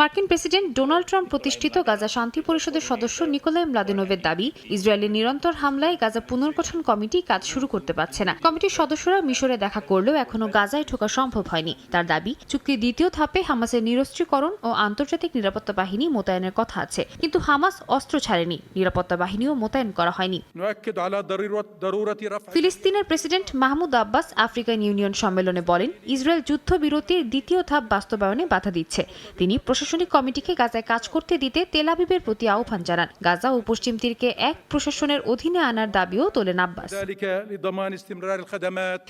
মার্কিন প্রেসিডেন্ট ডোনাল্ড ট্রাম্প প্রতিষ্ঠিত গাজা শান্তি পরিষদের সদস্য নিকোলাই ম্লাদেনোভের দাবি, ইসরায়েলের নিরন্তর হামলায় গাজা পুনর্গঠন কমিটি কাজ শুরু করতে পারছে না। কমিটির সদস্যরা মিশরে দেখা করলেও এখনো গাজায় ঢোকা সম্ভব হয়নি। তার দাবি, চুক্তির দ্বিতীয় ধাপে হামাসের নিরস্ত্রীকরণ ও আন্তর্জাতিক নিরাপত্তা বাহিনী মোতায়েনের কথা আছে, কিন্তু হামাস অস্ত্র ছাড়েনি, নিরাপত্তা বাহিনীও মোতায়েন করা হয়নি। ফিলিস্তিনের president Mahmoud Abbas African union সম্মেলনে বলেন, ইসরায়েল যুদ্ধবিরতির দ্বিতীয় ধাপ বাস্তবায়নে বাধা দিচ্ছে। তিনি প্রশাসনিক কমিটিকে গাজায় কাজ করতে দিতে তেল আবিবের প্রতি আহ্বান জানান। গাজা ও পশ্চিম তীরকে এক প্রশাসনের অধীনে আনার দাবিও তোলেন আব্বাস।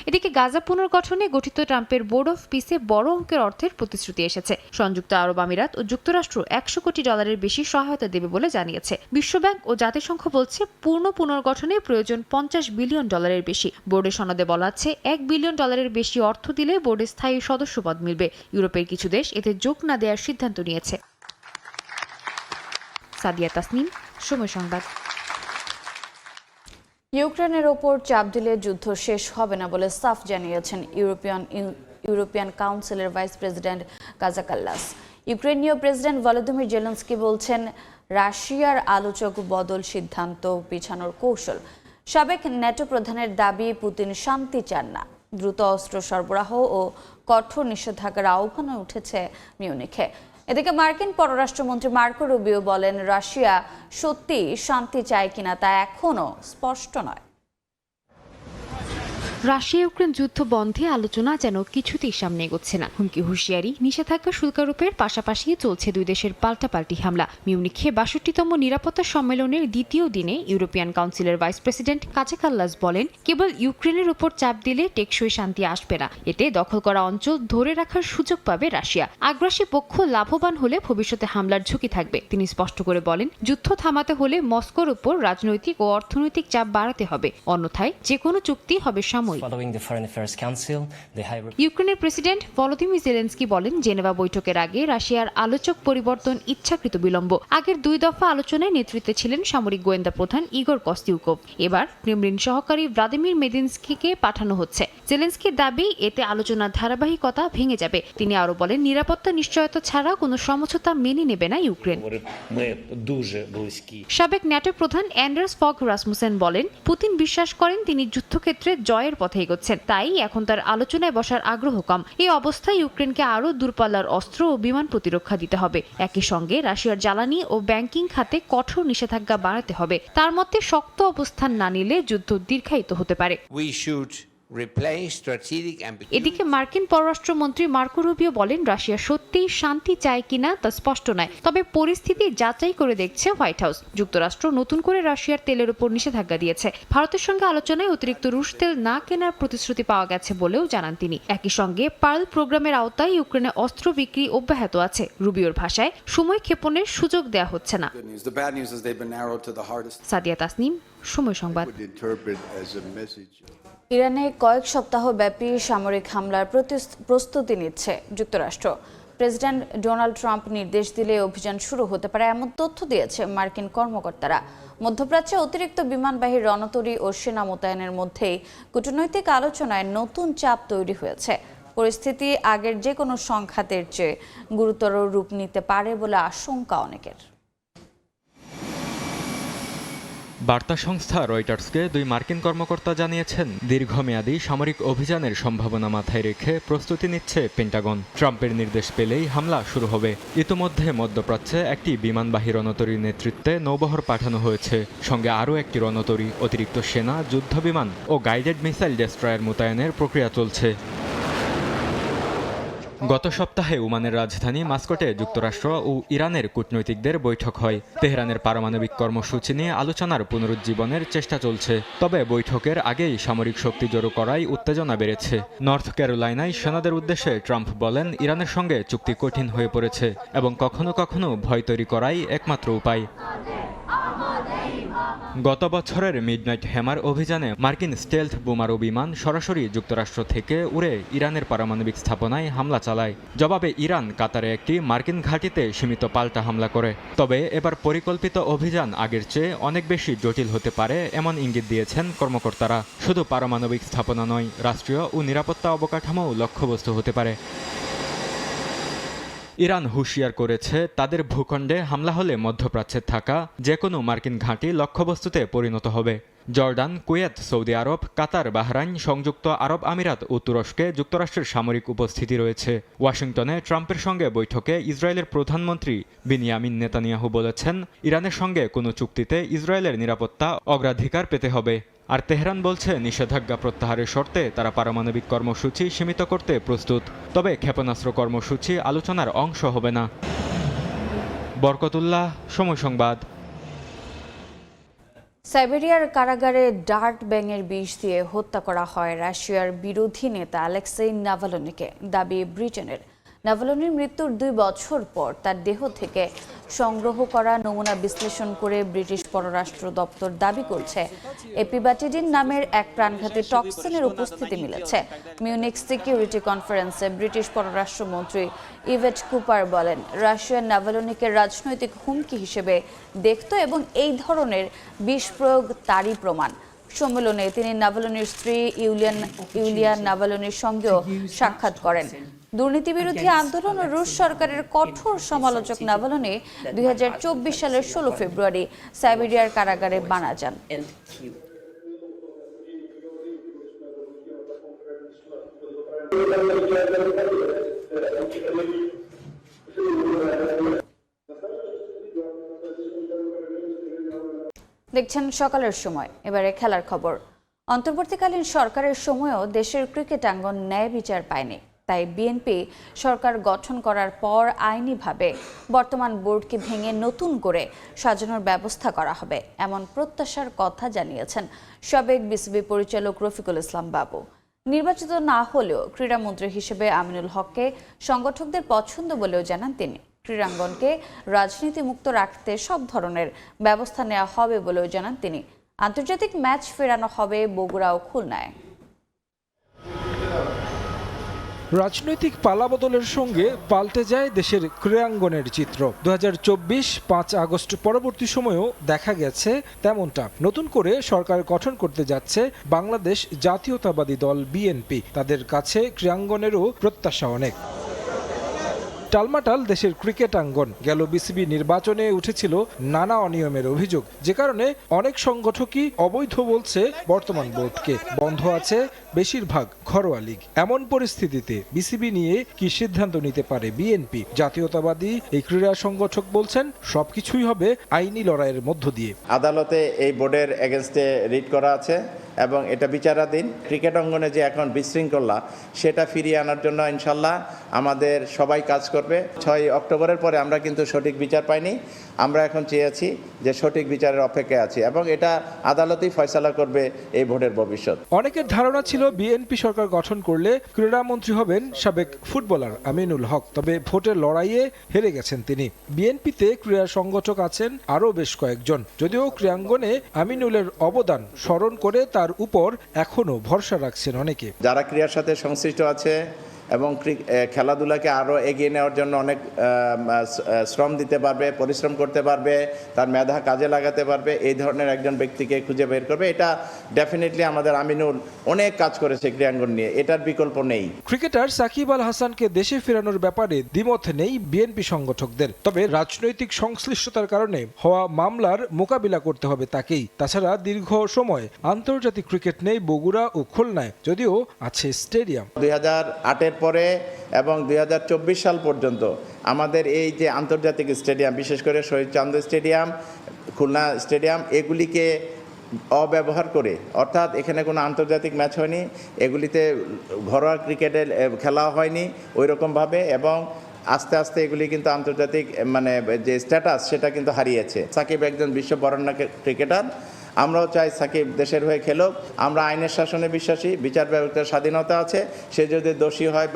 এদিকে গাজা পুনর্গঠনে গঠিত ট্রাম্পের বোর্ড অফ পিসে বড় অঙ্কের অর্থের প্রতিশ্রুতি এসেছে। সংযুক্ত আরব আমিরাত ও যুক্তরাষ্ট্র $100 কোটি বেশি সহায়তা দেবে বলে জানিয়েছে। বিশ্বব্যাংক ও জাতিসংঘ বলছে পূর্ণ পুনর্গঠনে প্রয়োজন $50 বিলিয়ন বেশি। বোর্ডের সনদে বলা আছে $1 বিলিয়ন বেশি অর্থ দিলে বোর্ডের স্থায়ী সদস্যপদ মিলবে। ইউরোপের কিছু দেশ এতে যোগ না দেওয়ার সিদ্ধান্ত নিয়েছে। সাদিয়া তাসনিম, সময় সংবাদ। ইউক্রেনের ওপর চাপ দিলে যুদ্ধ শেষ হবে না বলে সাফ জানিয়েছেন ইউরোপিয়ান কাউন্সিলের ভাইস প্রেসিডেন্ট কাজা কাল্লাস। ইউক্রেনীয় প্রেসিডেন্ট ভলোদিমির জেলেনস্কি বলছেন, রাশিয়ার আলোচক বদল সিদ্ধান্ত পিছানোর কৌশল। সাবেক ন্যাটো প্রধানের দাবি, পুতিন শান্তি চান না। দ্রুত অস্ত্র সরবরাহ ও কঠোর নিষেধাজ্ঞার আহ্বান উঠেছে মিউনিখে। এদিকে মার্কিন পররাষ্ট্রমন্ত্রী মার্কো রুবিও বলেন, রাশিয়া সত্যি শান্তি চায় কিনা তা এখনো স্পষ্ট নয়। রাশিয়া ইউক্রেন যুদ্ধ বন্ধে আলোচনা যেন কিছুতেই সামনে এগোচ্ছে না। হুমকি হুঁশিয়ারি, নিষেধাজ্ঞা শুল্কারোপের পাশাপাশি চলছে দুই দেশের পাল্টাপাল্টি হামলা। মিউনিখে ৬২তম নিরাপত্তা সম্মেলনের দ্বিতীয় দিনে ইউরোপিয়ান কাউন্সিলের ভাইস প্রেসিডেন্ট কাজা কাল্লাস বলেন, কেবল ইউক্রেনের উপর চাপ দিলে টেকসই শান্তি আসবে না। এতে দখল করা অঞ্চল ধরে রাখার সুযোগ পাবে রাশিয়া। আগ্রাসী পক্ষ লাভবান হলে ভবিষ্যতে হামলার ঝুঁকি থাকবে। তিনি স্পষ্ট করে বলেন, যুদ্ধ থামাতে হলে মস্কোর উপর রাজনৈতিক ও অর্থনৈতিক চাপ বাড়াতে হবে, অন্যথায় যে কোনো চুক্তি হবে সাময়িক। ইউক্রেনের প্রেসিডেন্ট ভলোদিমির জেলেনস্কি বলেন, জেনেভা বৈঠকের আগে রাশিয়ার আলোচক পরিবর্তন ইচ্ছাকৃত বিলম্ব। আগের 2 দফা আলোচনায় নেতৃত্বে ছিলেন সামরিক গোয়েন্দা প্রধান ইগোর কস্তিউকোভ। এবার ক্রেমলিন সহকারী ভ্লাদিমির মেদিনস্কিকে পাঠানো হচ্ছে। জেলেনস্কির দাবি, এতে আলোচনার ধারাবাহিকতা ভেঙে যাবে। তিনি আরো বলেন, নিরাপত্তা নিশ্চয়তা ছাড়া কোনো সমঝোতা মেনে নেবে না ইউক্রেন। সাবেক ন্যাটো প্রধান অ্যান্ডার্স ফগ রাসমুসেন বলেন, পুতিন বিশ্বাস করেন তিনি যুদ্ধক্ষেত্রে জয়ের পথে এগোচ্ছেন, তাই এখন তার আলোচনায় বসার আগ্রহ কম। এই অবস্থায় ইউক্রেনকে আরও দূরপাল্লার অস্ত্র ও বিমান প্রতিরক্ষা দিতে হবে। একই সঙ্গে রাশিয়ার জ্বালানি ও ব্যাংকিং খাতে কঠোর নিষেধাজ্ঞা বাড়াতে হবে। তার মতে, শক্ত অবস্থান না নিলে যুদ্ধ দীর্ঘায়িত হতে পারে। এদিকে মার্কিন পররাষ্ট্রমন্ত্রী মার্কো রুবিও বলেন, রাশিয়া সত্যিই শান্তি চায় কিনা তা স্পষ্ট নয়, তবে পরিস্থিতি যাচাই করে দেখছে হোয়াইট হাউস। যুক্তরাষ্ট্র নতুন করে রাশিয়ার তেলের উপর নিষেধাজ্ঞা দিয়েছে। ভারতের সঙ্গে আলোচনায় অতিরিক্ত রুশ তেল না কেনার প্রতিশ্রুতি পাওয়া গেছে বলেও জানান তিনি। একই সঙ্গে পার্ল প্রোগ্রামের আওতায় ইউক্রেনে অস্ত্র বিক্রি অব্যাহত আছে। রুবিওর ভাষায়, সময় ক্ষেপণের সুযোগ দেয়া হচ্ছে না। সাদিয়া তাসনিম, সময় সংবাদ। ইরানে কয়েক সপ্তাহ ব্যাপী সামরিক হামলার প্রস্তুতি নিচ্ছে যুক্তরাষ্ট্র। প্রেসিডেন্ট ডোনাল্ড ট্রাম্প নির্দেশ দিলে অভিযান শুরু হতে পারে এমন তথ্য দিয়েছে মার্কিন কর্মকর্তারা। মধ্যপ্রাচ্যে অতিরিক্ত বিমানবাহী রণতরী ও সেনা মোতায়েনের মধ্যেই কূটনৈতিক আলোচনায় নতুন চাপ তৈরি হয়েছে। পরিস্থিতি আগের যে কোনো সংঘাতের চেয়ে গুরুতর রূপ নিতে পারে বলে আশঙ্কা অনেকের। বার্তা সংস্থা রয়টার্সকে 2 মার্কিন কর্মকর্তা জানিয়েছেন, দীর্ঘমেয়াদী সামরিক অভিযানের সম্ভাবনা মাথায় রেখে প্রস্তুতি নিচ্ছে পেন্টাগন। ট্রাম্পের নির্দেশ পেলেই হামলা শুরু হবে। ইতোমধ্যে মধ্যপ্রাচ্যে একটি বিমানবাহী রণতরীর নেতৃত্বে নৌবহর পাঠানো হয়েছে। সঙ্গে আরও একটি রণতরী, অতিরিক্ত সেনা, যুদ্ধবিমান ও গাইডেড মিসাইল ডেস্ট্রয়ার মোতায়েনের প্রক্রিয়া চলছে। গত সপ্তাহে ওমানের রাজধানী মাস্কটে যুক্তরাষ্ট্র ও ইরানের কূটনৈতিকদের বৈঠক হয়। তেহরানের পারমাণবিক কর্মসূচি নিয়ে আলোচনার পুনরুজ্জীবনের চেষ্টা চলছে। তবে বৈঠকের আগেই সামরিক শক্তি জড়ো করায় উত্তেজনা বেড়েছে। নর্থ ক্যারোলাইনায় সেনাদের উদ্দেশ্যে ট্রাম্প বলেন, ইরানের সঙ্গে চুক্তি কঠিন হয়ে পড়েছে এবং কখনো কখনো ভয় তৈরি করাই একমাত্র উপায়। গত বছরের মিডনাইট হ্যামার অভিযানে মার্কিন স্টেলথ বোমারু বিমান সরাসরি যুক্তরাষ্ট্র থেকে উড়ে ইরানের পারমাণবিক স্থাপনায় হামলা চালায়। জবাবে ইরান কাতারে একটি মার্কিন ঘাঁটিতে সীমিত পাল্টা হামলা করে। তবে এবার পরিকল্পিত অভিযান আগের চেয়ে অনেক বেশি জটিল হতে পারে এমন ইঙ্গিত দিয়েছেন কর্মকর্তারা। শুধু পারমাণবিক স্থাপনা নয়, রাষ্ট্রীয় ও নিরাপত্তা অবকাঠামোও লক্ষ্যবস্তু হতে পারে। ইরান হুঁশিয়ার করেছে, তাদের ভূখণ্ডে হামলা হলে মধ্যপ্রাচ্যে থাকা যে কোনো মার্কিন ঘাঁটি লক্ষ্যবস্তুতে পরিণত হবে। জর্ডান, কুয়েত, সৌদি আরব, কাতার, বাহরাইন, সংযুক্ত আরব আমিরাত ও তুরস্কে যুক্তরাষ্ট্রের সামরিক উপস্থিতি রয়েছে। ওয়াশিংটনে ট্রাম্পের সঙ্গে বৈঠকে ইসরায়েলের প্রধানমন্ত্রী বিনিয়ামিন নেতানিয়াহু বলেছেন, ইরানের সঙ্গে কোনো চুক্তিতে ইসরায়েলের নিরাপত্তা অগ্রাধিকার পেতে হবে। আর তেহরান বলছে, নিষেধাজ্ঞা প্রত্যাহারের শর্তে তারা পারমাণবিক কর্মসূচি সীমিত করতে প্রস্তুত। তবে ক্ষেপণাস্ত্র কর্মসূচি আলোচনার অংশ হবে না। বরকতুল্লাহ, সময় সংবাদ। সাইবেরিয়ার কারাগারে ডার্ট ব্যাঙের বিষ দিয়ে হত্যা করা হয় রাশিয়ার বিরোধী নেতা আলেক্সেই নাভালনিকে, দাবি ব্রিটেনের। নাভালনির মৃত্যুর 2 বছর পর তার দেহ থেকে সংগ্রহ করা নমুনা বিশ্লেষণ করে ব্রিটিশ পররাষ্ট্র দপ্তর দাবি করছে এপিবাটিডিন নামের এক প্রাণঘাতী টক্সিনের উপস্থিতি মিলেছে। মিউনিক সিকিউরিটি কনফারেন্সে ব্রিটিশ পররাষ্ট্রমন্ত্রী ইভেট কুপার বলেন, রাশিয়া নাভালনিকে রাজনৈতিক হুমকি হিসেবে দেখত এবং এই ধরনের বিষ প্রয়োগ তারই প্রমাণ। সম্মেলনে তিনি নাভালনির স্ত্রী ইউলিয়া নাভালনির সঙ্গেও সাক্ষাৎ করেন। দুর্নীতি বিরোধী আন্দোলন ও রুশ সরকারের কঠোর সমালোচক নাভালনি 2024 সালের 16 ফেব্রুয়ারি সাইবেরিয়ার কারাগারে মারা যান। দেখছেন সকালের সময়। এবারে খেলার খবর। অন্তর্বর্তীকালীন সরকারের সময়ও দেশের ক্রিকেটাঙ্গন ন্যায় বিচার পায়নি, তাই বিএনপি সরকার গঠন করার পর আইনিভাবে বর্তমান বোর্ডকে ভেঙে নতুন করে সাজানোর ব্যবস্থা করা হবে, এমন প্রত্যাশার কথা জানিয়েছেন সাবেক বিসিবি পরিচালক রফিকুল ইসলাম বাবু। নির্বাচিত না হলেও ক্রীড়ামন্ত্রী হিসেবে আমিনুল হককে সংগঠকদের পছন্দ বলেও জানান তিনি। ক্রীড়াঙ্গনকে রাজনীতি মুক্ত রাখতে সব ধরনের ব্যবস্থা নেওয়া হবে বলেও জানান তিনি। আন্তর্জাতিক ম্যাচ ফেরানো হবে বগুড়া ও খুলনায়। রাজনৈতিক পালাবদলের সঙ্গে পাল্টে যায় দেশের ক্রীড়াঙ্গনের চিত্র। 2024 5 আগস্ট পরবর্তী সময়েও দেখা গেছে তেমনটা। নতুন করে সরকার গঠন করতে যাচ্ছে বাংলাদেশ জাতীয়তাবাদী দল বিএনপি। তাদের কাছে ক্রীড়াঙ্গনেরও প্রত্যাশা অনেক। টালমাটাল দেশের ক্রিকেটাঙ্গন। গেল বিসিবি নির্বাচনে উঠেছিল নানা অনিয়মের অভিযোগ, যে কারণে অনেক সংগঠকই অবৈধ বলছে বর্তমান বোর্ডকে। বন্ধ আছে বেশিরভাগ ঘরোয়া লীগ। এমন পরিস্থিতিতে বিসিবি নিয়ে কি সিদ্ধান্ত নিতে পারে বিএনপি? জাতীয়তাবাদী এই ক্রীড়া সংগঠক বলছেন সবকিছুই হবে আইনি লড়াইয়ের মধ্য দিয়ে। আদালতে এই বোর্ডের এগেনস্টে রিট করা আছে এবং এটা বিচারাধীন। ক্রিকেট অঙ্গনে যে এখন বিশৃঙ্খলা, সেটা ফিরিয়ে আনার জন্য ইনশাল্লাহ আমাদের সবাই কাজ করবে। 6 অক্টোবরের পরে আমরা কিন্তু সঠিক বিচার পাইনি। আমরা এখন চেয়েছি যে সঠিক বিচারের অপেক্ষায় আছি এবং এটা আদালতেই ফয়সালা করবে এই বোর্ডের ভবিষ্যৎ। অনেকের ধারণা ছিল বিএনপি সরকার গঠন করলে ক্রীড়ামন্ত্রী হবেন সাবেক ফুটবলার আমিনুল হক, তবে ভোটের লড়াইয়ে হেরে গেছেন তিনি। বিএনপিতে ক্রীড়া সংগঠক আছেন আরও বেশ কয়েকজন। যদিও ক্রীড়াঙ্গনে আমিনুলের অবদান স্মরণ করে তার উপর এখনো ভরসা রাখছেন অনেকে। যারা ক্রীড়ার সাথে সংশ্লিষ্ট আছে এবং খেলাধুলাকে আরও এগিয়ে নেওয়ার জন্য অনেক শ্রম দিতে পারবে, পরিশ্রম করতে পারবে, তার মেধা কাজে লাগাতে পারবে, এই ধরনের একজন ব্যক্তিকে খুঁজে বের করবে। এটা ডেফিনেটলি আমাদের আমিনুল অনেক কাজ করেছে ক্রীড়াঙ্গন নিয়ে, এটার বিকল্প নেই। ক্রিকেটার সাকিব আল হাসানকে দেশে ফেরানোর ব্যাপারে দ্বিমত নেই বিএনপি সংগঠকদের, তবে রাজনৈতিক সংশ্লিষ্টতার কারণে হওয়া মামলার মোকাবিলা করতে হবে তাকেই। তাছাড়া দীর্ঘ সময় আন্তর্জাতিক ক্রিকেট নেই বগুড়া ও খুলনায়, যদিও আছে স্টেডিয়াম। 2008-এর পরে এবং 2024 সাল পর্যন্ত আমাদের এই যে আন্তর্জাতিক স্টেডিয়াম, বিশেষ করে শহীদ চান্দ স্টেডিয়াম, খুলনা স্টেডিয়াম, এগুলিকে অব্যবহার করে, অর্থাৎ এখানে কোনো আন্তর্জাতিক ম্যাচ হয়নি, এগুলিতে ঘরোয়া ক্রিকেটে খেলা হয়নি ওই রকমভাবে, এবং আস্তে আস্তে এগুলি কিন্তু আন্তর্জাতিক মানে যে স্ট্যাটাস সেটা কিন্তু হারিয়েছে। সাকিব একজন বিশ্ব বরেণ্য ক্রিকেটার। আমরাও চাই সাকিব দেশের হয়ে খেলুক। আমরা আইনের শাসনে বিশ্বাসী, বিচার ব্যবস্থার স্বাধীনতা আছে। সে যদি দোষী হয়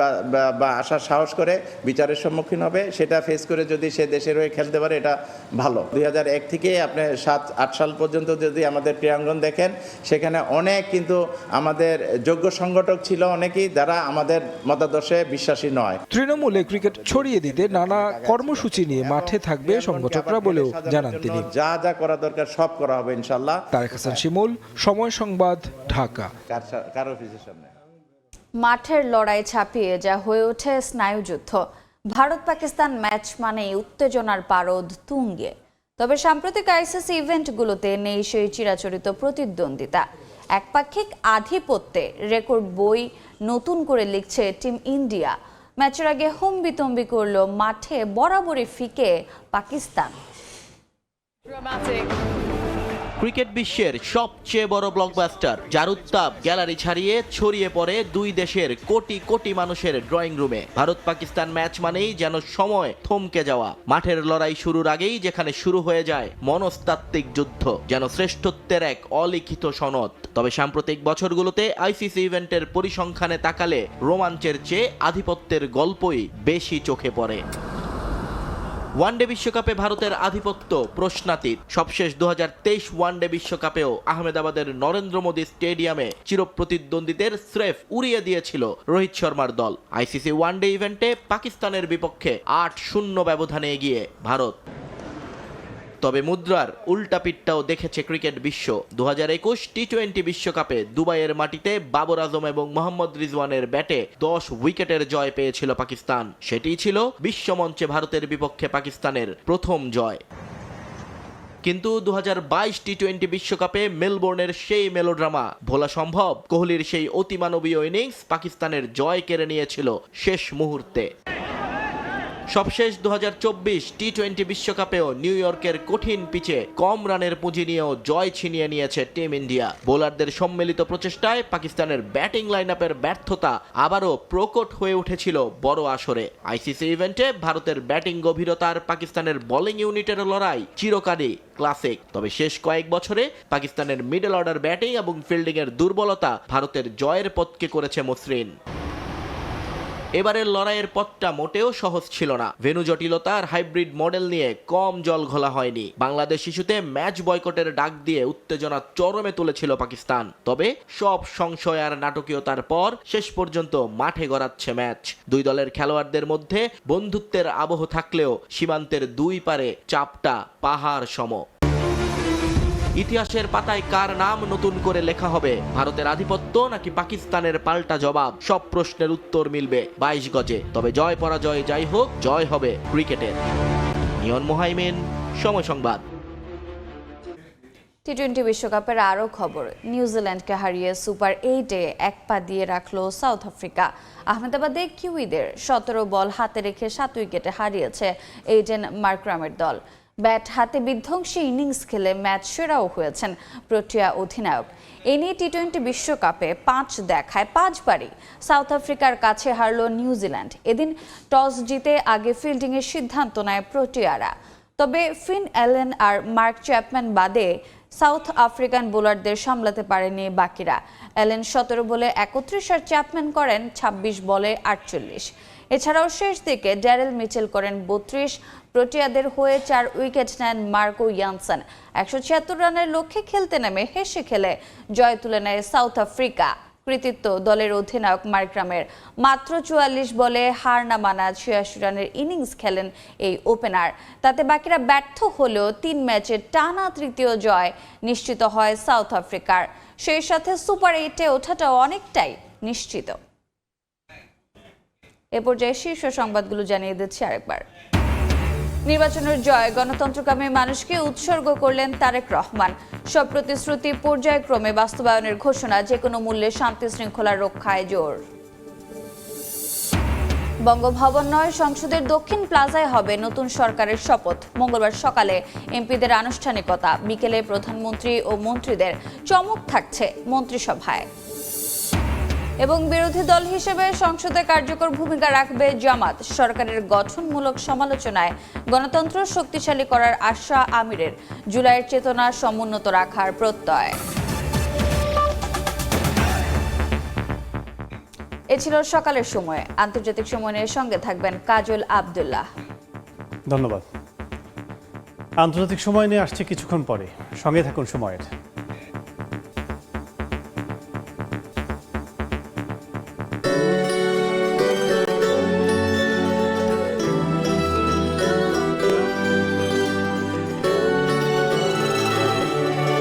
বা আসার সাহস করে বিচারের সম্মুখীন হবে, সেটা ফেস করে যদি সে দেশের হয়ে খেলতে পারে, এটা ভালো। 2001 থেকে আপনি 7-8 সাল পর্যন্ত যদি আমাদের ক্রীড়াঙ্গন দেখেন, সেখানে অনেক কিন্তু আমাদের যোগ্য সংগঠক ছিল অনেকেই, যারা আমাদের মতাদর্শে বিশ্বাসী নয়। তৃণমূলে ক্রিকেট ছড়িয়ে দিতে নানা কর্মসূচি নিয়ে মাঠে থাকবে সংগঠকরা বলেও জানান তিনি। যা যা করা দরকার সব করা হবে ইনশাল্লাহ। তারেক হাসান শিমুল, সময় সংবাদ, ঢাকা। মাঠের লড়াই ছাপিয়ে যা হয়ে ওঠে স্নায়ুযুদ্ধ। ভারত পাকিস্তান ম্যাচ মানেই উত্তেজনার পারদ তুঙ্গে। তবে সাম্প্রতিক আইসিসি ইভেন্টগুলোতে নেই সেই চিরাচরিত প্রতিদ্বন্দ্বিতা। একপাক্ষিক আধিপত্যে রেকর্ড বই নতুন করে লিখছে টিম ইন্ডিয়া। ম্যাচের আগে হম্বিতম্বি করল মাঠে বরাবরই ফিকে পাকিস্তান। ক্রিকেট বিশ্বের সবচেয়ে বড় ব্লকবাস্টার, যার উত্তাপ গ্যালারি ছাড়িয়ে ছড়িয়ে পড়ে দুই দেশের কোটি কোটি মানুষের ড্রয়িং রুমে। ভারত পাকিস্তান ম্যাচ মানেই যেন সময় থমকে যাওয়া। মাঠের লড়াই শুরুর আগেই যেখানে শুরু হয়ে যায় মনস্তাত্ত্বিক যুদ্ধ, যেন শ্রেষ্ঠত্বের এক অলিখিত সনদ। তবে সাম্প্রতিক বছরগুলোতে আইসিসি ইভেন্টের পরিসংখ্যানে তাকালে রোমাঞ্চের চেয়ে আধিপত্যের গল্পই বেশি চোখে পড়ে। ওয়ানডে বিশ্বকাপে ভারতের আধিপত্য প্রশ্নাতীত। সবশেষ 2023 ওয়ানডে বিশ্বকাপেও আহমেদাবাদের নরেন্দ্র মোদী স্টেডিয়ামে চিরপ্রতিদ্বন্দ্বীদের স্রেফ উড়িয়ে দিয়েছিল রোহিত শর্মার দল। আইসিসি ওয়ানডে ইভেন্টে পাকিস্তানের বিপক্ষে 8-0 ব্যবধানে এগিয়ে ভারত। তবে মুদ্রার উল্টাপিঠটাও দেখেছে ক্রিকেট বিশ্ব। 2021 টি-20 বিশ্বকাপে দুবাইয়ের মাটিতে বাবর আজম এবং মোহাম্মদ রিজওয়ানের ব্যাটে 10 উইকেটের জয় পেয়েছিল পাকিস্তান। সেটিই ছিল বিশ্বমঞ্চে ভারতের বিপক্ষে পাকিস্তানের প্রথম জয়। কিন্তু 2022 টি-20 বিশ্বকাপে মেলবোর্নের সেই মেলোড্রামা ভোলা সম্ভব? কোহলির সেই অতিমানবীয় ইনিংস পাকিস্তানের জয় কেড়ে নিয়েছিল শেষ মুহূর্তে। সবশেষ 2024 টি-20 বিশ্বকাপেও নিউ ইয়র্কের কঠিন পিচে কম রানের পুঁজি নিয়েও জয় ছিনিয়ে নিয়েছে টিম ইন্ডিয়া। বোলারদের সম্মিলিত প্রচেষ্টায় পাকিস্তানের ব্যাটিং লাইনআপের ব্যর্থতা আবারও প্রকট হয়ে উঠেছিল বড় আসরে। আইসিসি ইভেন্টে ভারতের ব্যাটিং গভীরতার পাকিস্তানের বোলিং ইউনিটের লড়াই চিরকালই ক্লাসিক। তবে শেষ কয়েক বছরে পাকিস্তানের মিডল অর্ডার ব্যাটিং এবং ফিল্ডিংয়ের দুর্বলতা ভারতের জয়ের পথকে করেছে মসৃণ। এবারের লড়াইয়ের পথটা মোটেও সহজ ছিল না। ভেন্যু জটিলতা আর হাইব্রিড মডেল নিয়ে কম জল ঘোলা হয়নি। বাংলাদেশ ইস্যুতে ম্যাচ বয়কটের ডাক দিয়ে উত্তেজনা চরমে তুলেছিল পাকিস্তান। তবে সব সংশয় আর নাটকীয়তার পর শেষ পর্যন্ত মাঠে গড়াচ্ছে ম্যাচ। দুই দলের খেলোয়াড়দের মধ্যে বন্ধুত্বের আবহ থাকলেও সীমান্তের দুই পারে চাপটা পাহাড় সম। ইতিহাসের পাতায় কার নাম নতুন করে লেখা হবে? ভারতের আধিপত্য নাকি পাকিস্তানের পাল্টা জবাব? সব প্রশ্নের উত্তর মিলবে 22 গজে। তবে জয় পরাজয় যাই হোক, জয় হবে ক্রিকেটের। নিয়ন মোহাইমিন, সময় সংবাদ। টি-20 বিশ্বকাপের আরও খবর। নিউজিল্যান্ডকে হারিয়ে সুপার 8-এ এক পা দিয়ে রাখলো সাউথ আফ্রিকা। আহমেদাবাদে কিউইদের 17 বল হাতে রেখে 7 উইকেটে হারিয়েছে এইডেন মার্ক্রামের দল। ব্যাট হাতে বিধ্বংসী ইনিংস খেলে ম্যাচ সেরাও হয়েছেন প্রোটিয়া অধিনায়ক। এ নিয়ে টি-20 বিশ্বকাপে 5 দেখায় 5 বারই সাউথ আফ্রিকার কাছে হারল নিউজিল্যান্ড। এদিন টস জিতে আগে ফিল্ডিংয়ের সিদ্ধান্ত নেয় প্রোটিয়ারা। তবে ফিন অ্যালেন আর মার্ক চ্যাপম্যান বাদে সাউথ আফ্রিকান বোলারদের সামলাতে পারেনি বাকিরা। অ্যালেন 17 বলে 31 আর চ্যাপম্যান করেন 26 বলে 48। এছাড়াও শেষ দিকে ড্যারেল মিচেল করেন 32। প্রোটিয়াদের হয়ে 4 উইকেট নেন মার্কো ইয়ানসন। 176 রানের লক্ষ্যে খেলতে নেমে হেসে খেলে জয় তুলে নেয় সাউথ আফ্রিকা। কৃতিত্ব দলের অধিনায়ক মার্ক্রামের। মাত্র 44 বলে হার না মানা 86 রানের ইনিংস খেলেন এই ওপেনার। তাতে বাকিরা ব্যর্থ হলেও 3 ম্যাচের টানা তৃতীয় জয় নিশ্চিত হয় সাউথ আফ্রিকার। সেই সাথে সুপার 8-এ ওঠাটা অনেকটাই নিশ্চিত। এ পর্যায়ে শীর্ষ সংবাদগুলো জানিয়ে দিচ্ছি আরেকবার। নির্বাচনের জয় গণতন্ত্রকামী মানুষকে উৎসর্গ করলেন তারেক রহমান। সব প্রতিশ্রুতি পর্যায়ক্রমে বাস্তবায়নের ঘোষণা, যে কোনো মূল্যে শান্তি শৃঙ্খলা রক্ষায় জোর। বঙ্গভবন নয়, সংসদের দক্ষিণ প্লাজায় হবে নতুন সরকারের শপথ। মঙ্গলবার সকালে এমপিদের আনুষ্ঠানিকতা, বিকেলে প্রধানমন্ত্রী ও মন্ত্রীদের চমক থাকছে মন্ত্রিসভায়। এবং বিরোধী দল হিসেবে সংসদে কার্যকর ভূমিকা রাখবে জামাত। সরকারের গঠনমূলক সমালোচনায় গণতন্ত্র শক্তিশালী করার আশা আমিরের। জুলাইয়ের চেতনা সমুন্নত রাখার প্রত্যয়। এ ছিল সকালের সময়। আন্তর্জাতিক সময়ের সঙ্গে থাকবেন কাজল আব্দুল্লাহ। ধন্যবাদ। আন্তর্জাতিক সময় নিয়ে আসছে কিছুক্ষণ পরে, সঙ্গে থাকুন সময়ের।